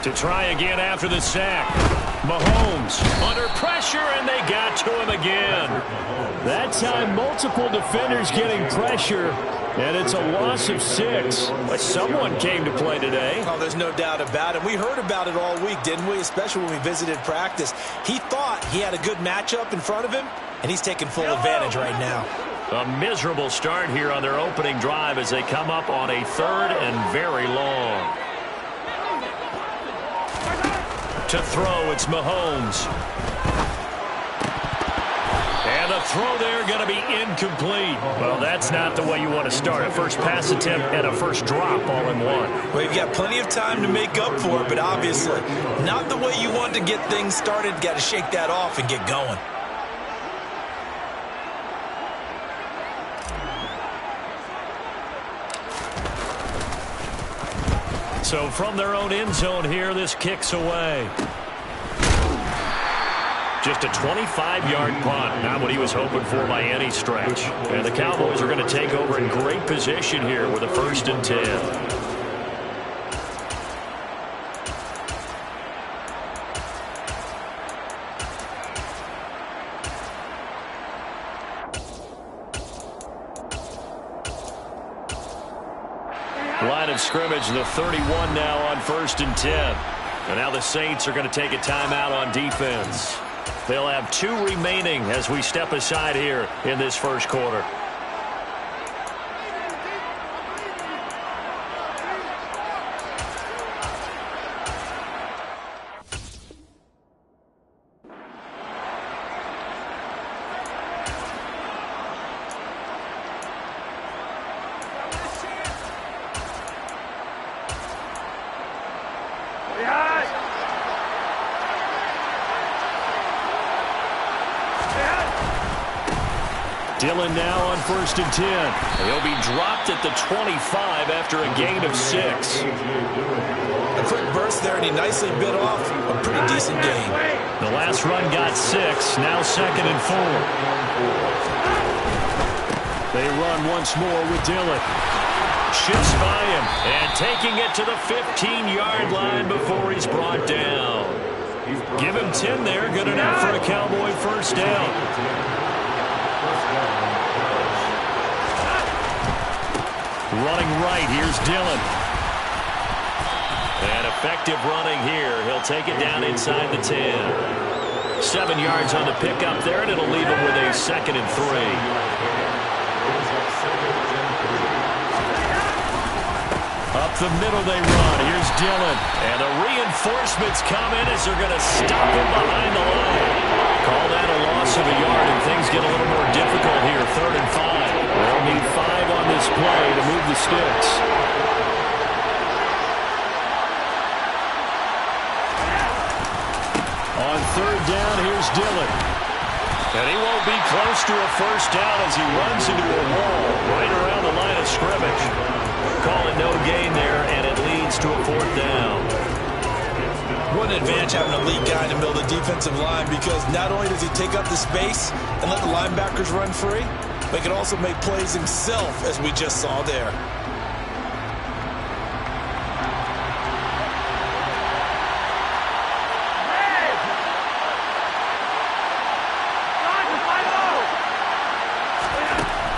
To try again after the sack. Mahomes under pressure, and they got to him again. That time, multiple defenders getting pressure, and it's a loss of 6. But someone came to play today. Oh, there's no doubt about it. We heard about it all week, didn't we? Especially when we visited practice. He thought he had a good matchup in front of him, and he's taking full advantage right now. A miserable start here on their opening drive as they come up on a 3rd and very long. To throw, it's Mahomes. And the throw there going to be incomplete. Well, that's not the way you want to start. A first pass attempt and a first drop all in one. Well, you've got plenty of time to make up for it, but obviously not the way you want to get things started. Got to shake that off and get going. So from their own end zone here, this kicks away. Just a 25-yard punt. Not what he was hoping for by any stretch. And the Cowboys are going to take over in great position here with a 1st and 10. Line of scrimmage, the 31 now on 1st and 10. And now the Saints are going to take a timeout on defense. They'll have 2 remaining as we step aside here in this first quarter. Dillon now on 1st and 10. He'll be dropped at the 25 after a gain of 6. A quick burst there, and he nicely bit off a pretty decent gain. The last run got 6. Now 2nd and 4. They run once more with Dillon. Shifts by him and taking it to the 15-yard line before he's brought down. Give him 10 there. Good enough for a Cowboy first down. Running right, here's Dillon. And effective running here. He'll take it down inside the 10. 7 yards on the pickup there, and it'll leave him with a 2nd and 3. Up the middle they run. Here's Dillon. And the reinforcements come in as they're going to stop him behind the line. Call that a loss of a yard, and things get a little more difficult here. 3rd and 5. They'll need 5 on this play to move the sticks. On 3rd down, here's Dillon. And he won't be close to a first down as he runs into a wall right around the line of scrimmage. Call it no gain there, and it leads to a 4th down. What an advantage having a lead guy in the middle of the defensive line, because not only does he take up the space and let the linebackers run free, but he can also make plays himself, as we just saw there.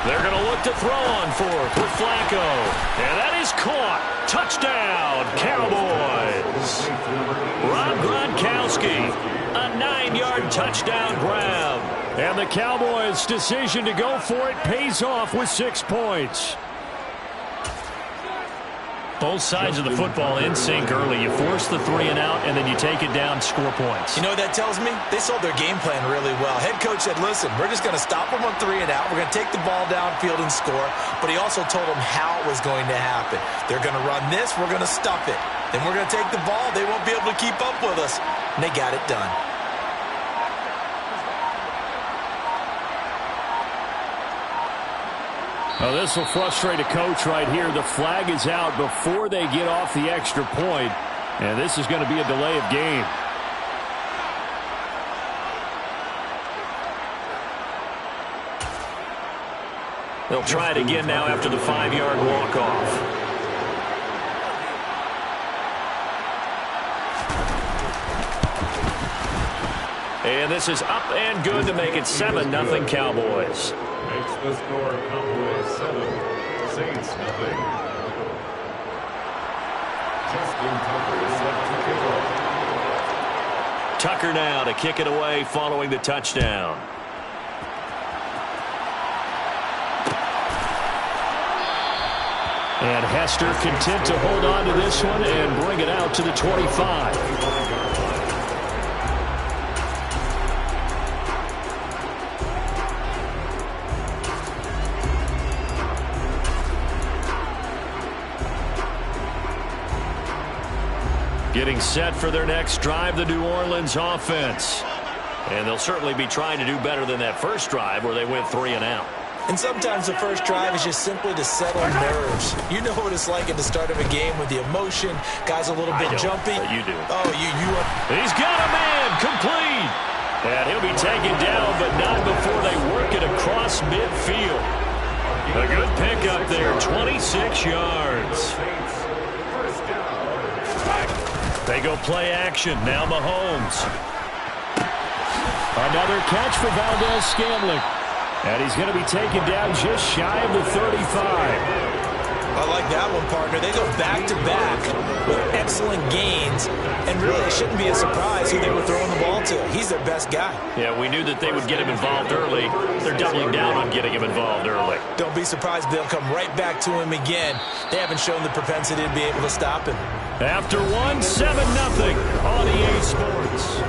They're going to look to throw on 4th with Flacco. And that is caught. Touchdown, Cowboys. Rob Gronkowski, a 9-yard touchdown grab. And the Cowboys' decision to go for it pays off with 6 points. Both sides of the football in sync early. You force the 3 and out, and then you take it down, score points. You know what that tells me? They sold their game plan really well. Head coach said, listen, we're just going to stop them on 3 and out. We're going to take the ball downfield and score. But he also told them how it was going to happen. They're going to run this. We're going to stuff it. Then we're going to take the ball. They won't be able to keep up with us. And they got it done. Well, this will frustrate a coach right here. The flag is out before they get off the extra point, and this is going to be a delay of game. They'll try it again now after the 5-yard walk-off. And this is up and good to make it 7-0 Cowboys. Makes the score Cowboys 7, Saints nothing. Justin Tucker is set to kick off. Tucker now to kick it away following the touchdown. And Hester content to hold on to this one and bring it out to the 25. Getting set for their next drive, the New Orleans offense. And they'll certainly be trying to do better than that first drive where they went 3 and out. And sometimes the first drive is just simply to settle nerves. You know what it's like at the start of a game with the emotion. Guys a little bit jumpy. You do. Oh, He's got a man complete. And he'll be taken down, but not before they work it across midfield. A good pickup there, 26 yards. They go play action. Now Mahomes. Another catch for Valdez-Scantling. And he's going to be taken down just shy of the 35. I like that one, partner. They go back-to-back with excellent gains. And really, it shouldn't be a surprise who they were throwing the ball to. He's their best guy. Yeah, we knew that they would get him involved early. They're doubling down on getting him involved early. Don't be surprised they'll come right back to him again. They haven't shown the propensity to be able to stop him. After 7-0 on EA Sports.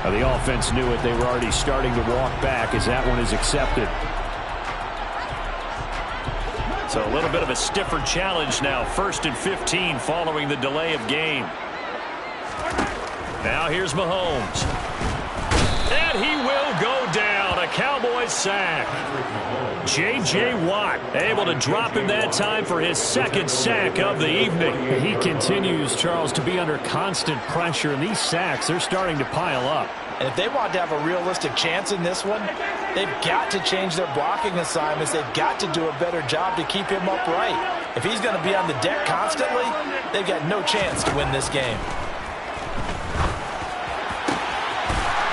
Well, the offense knew it. They were already starting to walk back as that one is accepted. So a little bit of a stiffer challenge now. 1st and 15 following the delay of game. Now here's Mahomes. And he will go down. A Cowboys sack. J.J. Watt able to drop him that time for his 2nd sack of the evening. He continues, Charles, to be under constant pressure, and these sacks, they're starting to pile up. And if they want to have a realistic chance in this one, they've got to change their blocking assignments. They've got to do a better job to keep him upright. If he's going to be on the deck constantly, they've got no chance to win this game.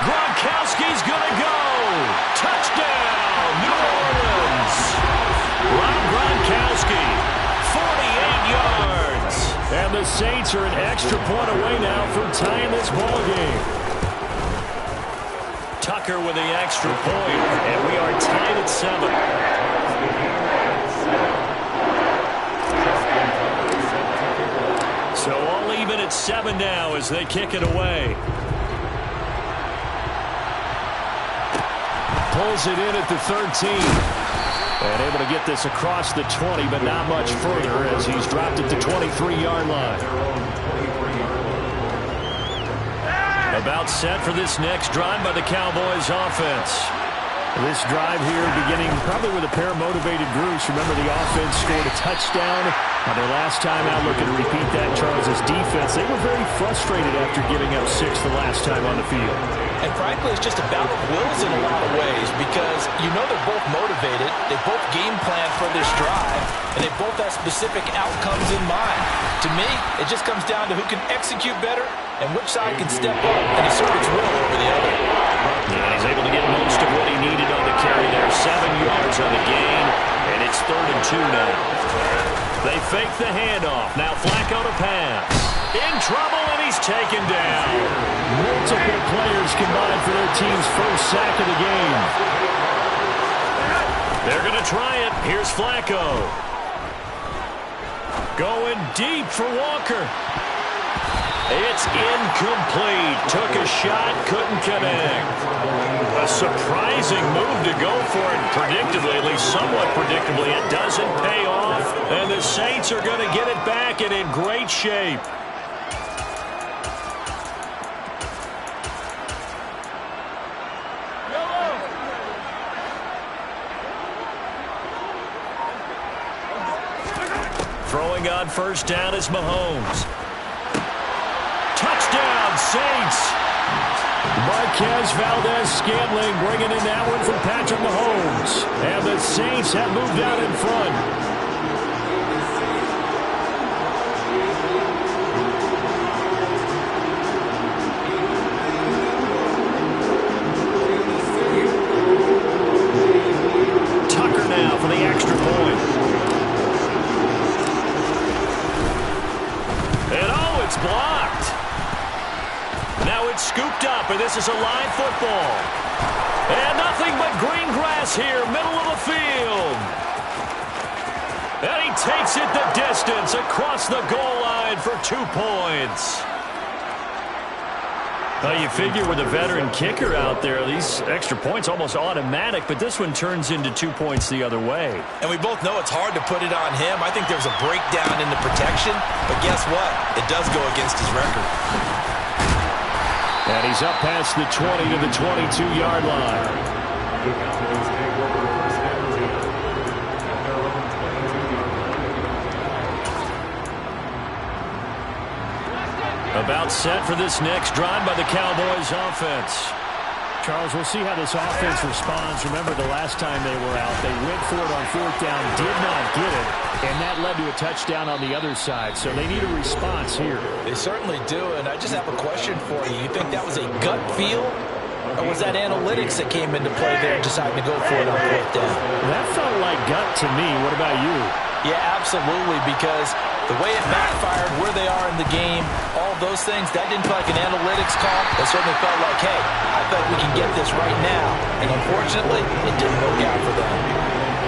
Gronkowski's going to go. Touchdown, New Orleans. Rob Gronkowski, 48 yards. And the Saints are an extra point away now from tying this ball game. Tucker with the extra point, and we are tied at 7. So all even at 7 now as they kick it away. Pulls it in at the 13. And able to get this across the 20, but not much further as he's dropped it to 23-yard line. About set for this next drive by the Cowboys offense. This drive here beginning probably with a pair of motivated groups. Remember, the offense scored a touchdown on their last time out. Looking to repeat that, Charles' defense. They were very frustrated after giving up 6 the last time on the field. And frankly, it's just a battle of wills in a lot of ways because you know they're both motivated. They both game plan for this drive, and they both have specific outcomes in mind. To me, it just comes down to who can execute better and which side can step up and assert its will over the other. And he's able to get most of what he needed on the carry there. 7 yards on the gain, and it's 3rd and 2 now. They fake the handoff. Now Flacco to pass. In trouble, and he's taken down. Multiple players combined for their team's first sack of the game. They're going to try it. Here's Flacco. Going deep for Walker. It's incomplete. Took a shot, couldn't connect. A surprising move to go for it. Predictably, at least somewhat predictably, it doesn't pay off. And the Saints are going to get it back and in great shape. Throwing on first down is Mahomes. Touchdown, Saints. Marquez Valdez-Scantling bringing in that one from Patrick Mahomes. And the Saints have moved out in front. Tucker now for the extra point. And oh, it's blocked. Now it's scooped up, and this is a live football. And nothing but green grass here, middle of the field. And he takes it the distance across the goal line for 2 points. Well, you figure with a veteran kicker out there, these extra points almost automatic, but this one turns into 2 points the other way. And we both know it's hard to put it on him. I think there's a breakdown in the protection, but guess what? It does go against his record. And he's up past the 20 to the 22-yard line. About set for this next drive by the Cowboys offense. Charles, we'll see how this offense responds. Remember, the last time they were out, they went for it on 4th down, did not get it, and that led to a touchdown on the other side. So they need a response here. They certainly do, and I just have a question for you. You think that was a gut feel, or was that analytics that came into play there and decided to go for it on 4th down? That felt like gut to me. What about you? Yeah, absolutely, because the way it backfired, where they are in the game, all those things, that didn't feel like an analytics call. It certainly felt like, hey, I bet we can get this right now. And unfortunately, it didn't work out for them.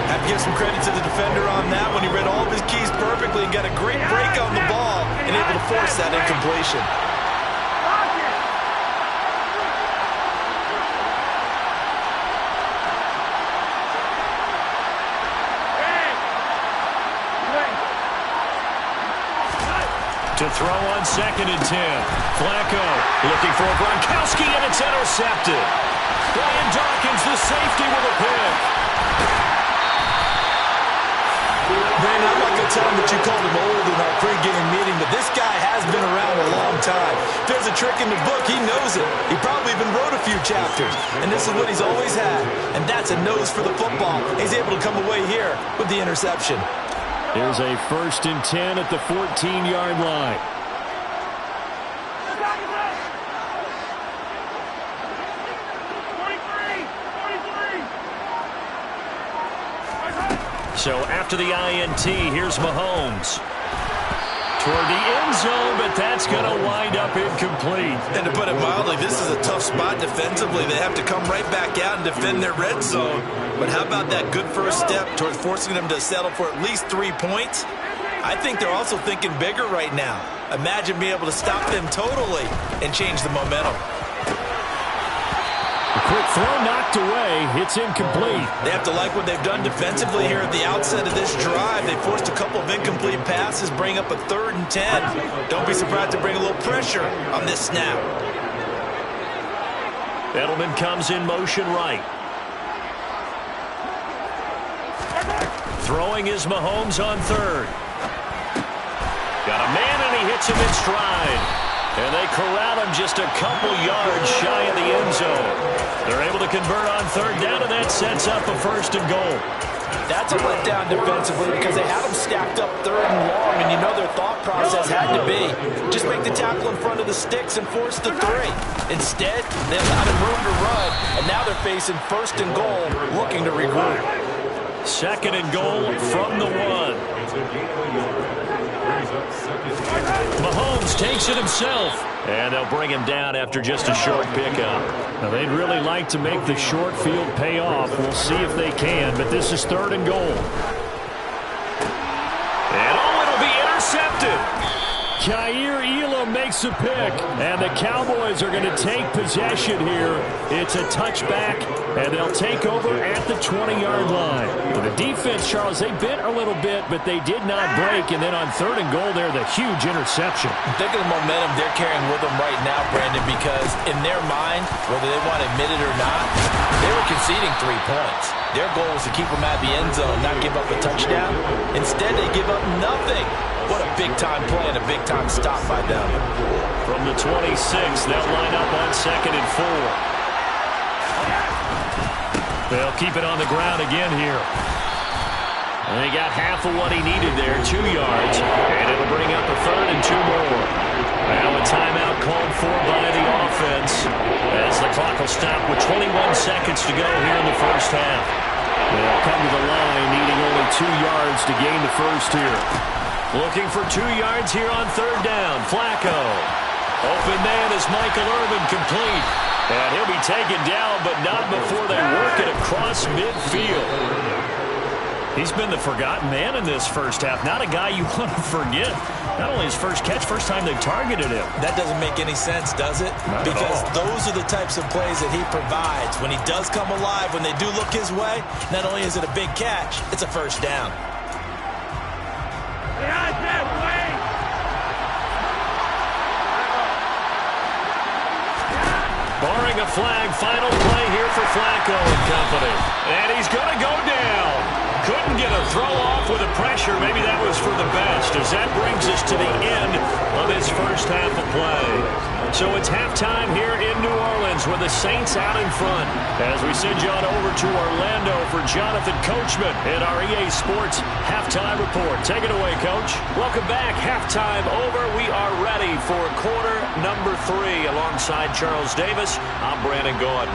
I have to give some credit to the defender on that when he read all of his keys perfectly and got a great break on the ball and able to force that incompletion. To throw on 2nd and 10. Flacco looking for Gronkowski, and it's intercepted. Brian Dawkins, the safety, with a pick. Brandon, I'm not going to tell him that you called him old in our pregame meeting, but this guy has been around a long time. If there's a trick in the book, he knows it. He probably even wrote a few chapters, and this is what he's always had, and that's a nose for the football. He's able to come away here with the interception. Here's a 1st and 10 at the 14-yard line. So after the INT, here's Mahomes. Toward the end zone, but that's going to wind up incomplete. And to put it mildly, this is a tough spot defensively. They have to come right back out and defend their red zone. But how about that good first step towards forcing them to settle for at least 3 points? I think they're also thinking bigger right now. Imagine being able to stop them totally and change the momentum. A quick throw knocked away. It's incomplete. They have to like what they've done defensively here at the outset of this drive. They forced a couple of incomplete passes, bring up a 3rd and 10. Don't be surprised to bring a little pressure on this snap. Edelman comes in motion right. Throwing is Mahomes on 3rd. Got a man, and he hits him in stride. And they corral him just a couple yards shy of the end zone. They're able to convert on 3rd down, and that sets up a 1st and goal. That's a letdown defensively because they had them stacked up 3rd and long, and you know their thought process had to be just make the tackle in front of the sticks and force the 3. Instead, they allowed him room to run, and now they're facing 1st and goal, looking to regroup. 2nd and goal from the 1. Mahomes takes it himself, and they'll bring him down after just a short pickup. Now, they'd really like to make the short field pay off. We'll see if they can, but this is 3rd and goal. And it'll be intercepted. Khair Elam makes a pick, and the Cowboys are going to take possession here. It's a touchback, and they'll take over at the 20-yard line. For the defense, Charles, they bit a little bit, but they did not break. And then on 3rd and goal there, the huge interception. Think of the momentum they're carrying with them right now, Brandon, because in their mind, whether they want to admit it or not, they were conceding 3 points. Their goal was to keep them at the end zone, not give up a touchdown. Instead, they give up nothing. What a big-time play and a big-time stop by them. From the 26, they'll line up on 2nd and 4. They'll keep it on the ground again here. And they got half of what he needed there, 2 yards. And it'll bring up a 3rd and 2 more. Now a timeout called for by the offense as the clock will stop with 21 seconds to go here in the first half. They'll come to the line needing only 2 yards to gain the first here. Looking for 2 yards here on 3rd down. Flacco. Open man is Michael Irvin, complete. And he'll be taken down, but not before they work it across midfield. He's been the forgotten man in this first half. Not a guy you want to forget. Not only his first catch, first time they've targeted him. That doesn't make any sense, does it? Not because at all. Those are the types of plays that he provides. When he does come alive, when they do look his way, not only is it a big catch, it's a first down. Barring a flag, final play here for Flacco and company. And he's going to go down. Couldn't get a throw off with the pressure. Maybe that was for the best, as that brings us to the end of this first half of play. So it's halftime here in New Orleans with the Saints out in front. As we send you on over to Orlando for Jonathan Coachman in our EA Sports Halftime Report. Take it away, Coach. Welcome back. Halftime over. We are ready for quarter number 3 alongside Charles Davis. I'm Brandon Gordon.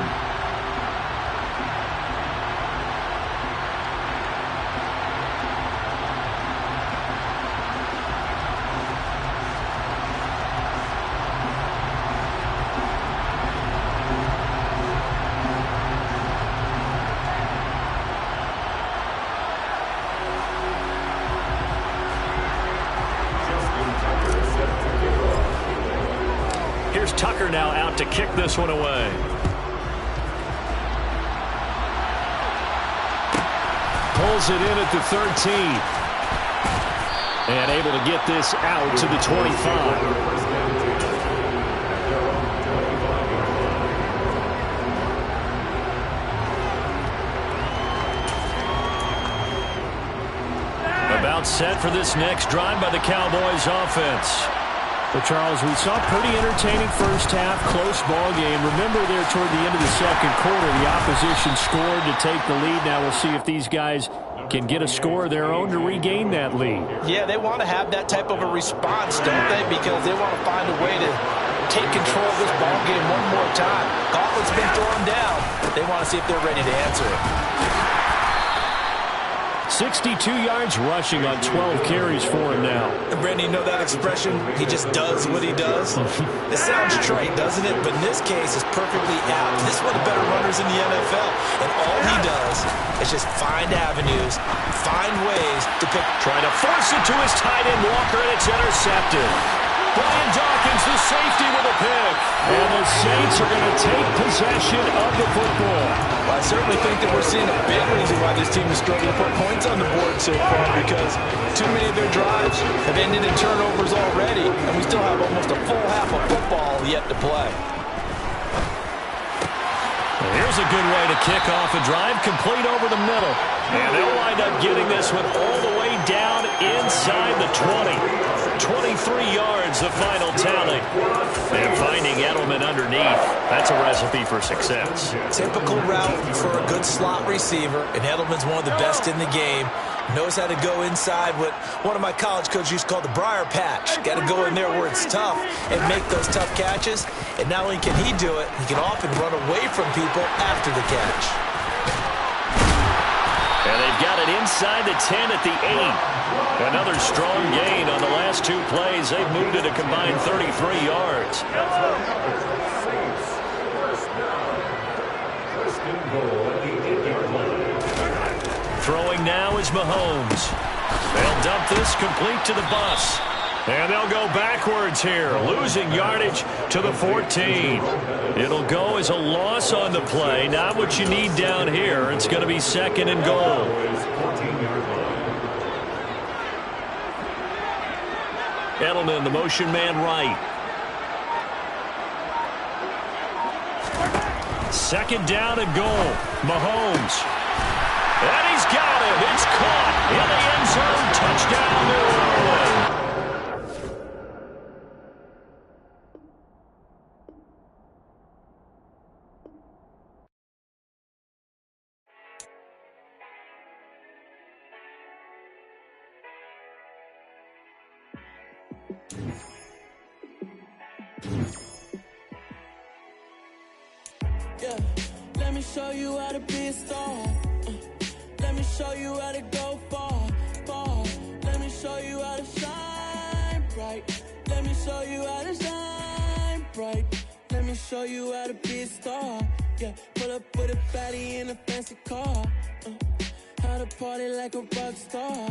Tucker now out to kick this one away. Pulls it in at the 13. And able to get this out to the 25. About set for this next drive by the Cowboys offense. Well, Charles, we saw a pretty entertaining first half, close ball game. Remember there toward the end of the second quarter, the opposition scored to take the lead. Now we'll see if these guys can get a score of their own to regain that lead. Yeah, they want to have that type of a response, don't they? Because they want to find a way to take control of this ball game one more time. Gauntlet's been thrown down. They want to see if they're ready to answer it. 62 yards rushing on 12 carries for him now. And Brandon, you know that expression? He just does what he does? It sounds trite, doesn't it? But in this case, it's perfectly apt. This is one of the better runners in the NFL. And all he does is just find avenues, find ways to pick. Trying to force it to his tight end, Walker, and it's intercepted. Brian Dawkins, the safety with a pick. And the Saints are going to take possession of the football. Well, I certainly think that we're seeing a big reason why this team is struggling to put points on the board so far, because too many of their drives have ended in turnovers already, and we still have almost a full half of football yet to play. Here's a good way to kick off a drive, complete over the middle. And they'll wind up getting this one all the way down inside the 20. 23 yards, the final tally. And finding Edelman underneath, that's a recipe for success. Typical route for a good slot receiver, and Edelman's one of the best in the game. Knows how to go inside what one of my college coaches used to call the briar patch. Got to go in there where it's tough and make those tough catches. And not only can he do it, he can often run away from people after the catch. And they've got it inside the 10 at the 8. Another strong gain on the last two plays. They've moved it a combined 33 yards. Throwing now is Mahomes. They'll dump this complete to the bus. And they'll go backwards here, losing yardage to the 14. It'll go as a loss on the play. Not what you need down here. It's going to be second and goal. Edelman, the motion man right. Second down and goal. Mahomes. And he's got it. It's caught in the end zone. Touchdown, New Orleans. Yeah, let me show you how to be a star. Let me show you how to go far, far. Let me show you how to shine bright. Let me show you how to shine bright. Let me show you how to be a star. Yeah, pull up with a baddie in a fancy car. How to party like a rock star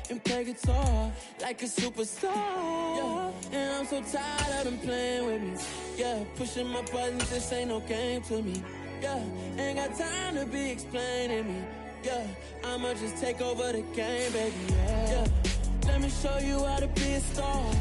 and play guitar like a superstar. Yeah, and I'm so tired of them playing with me. Yeah, pushing my buttons, this ain't no game to me. Yeah, ain't got time to be explaining me. Yeah, I'ma just take over the game, baby. Yeah, let me show you how to be a star.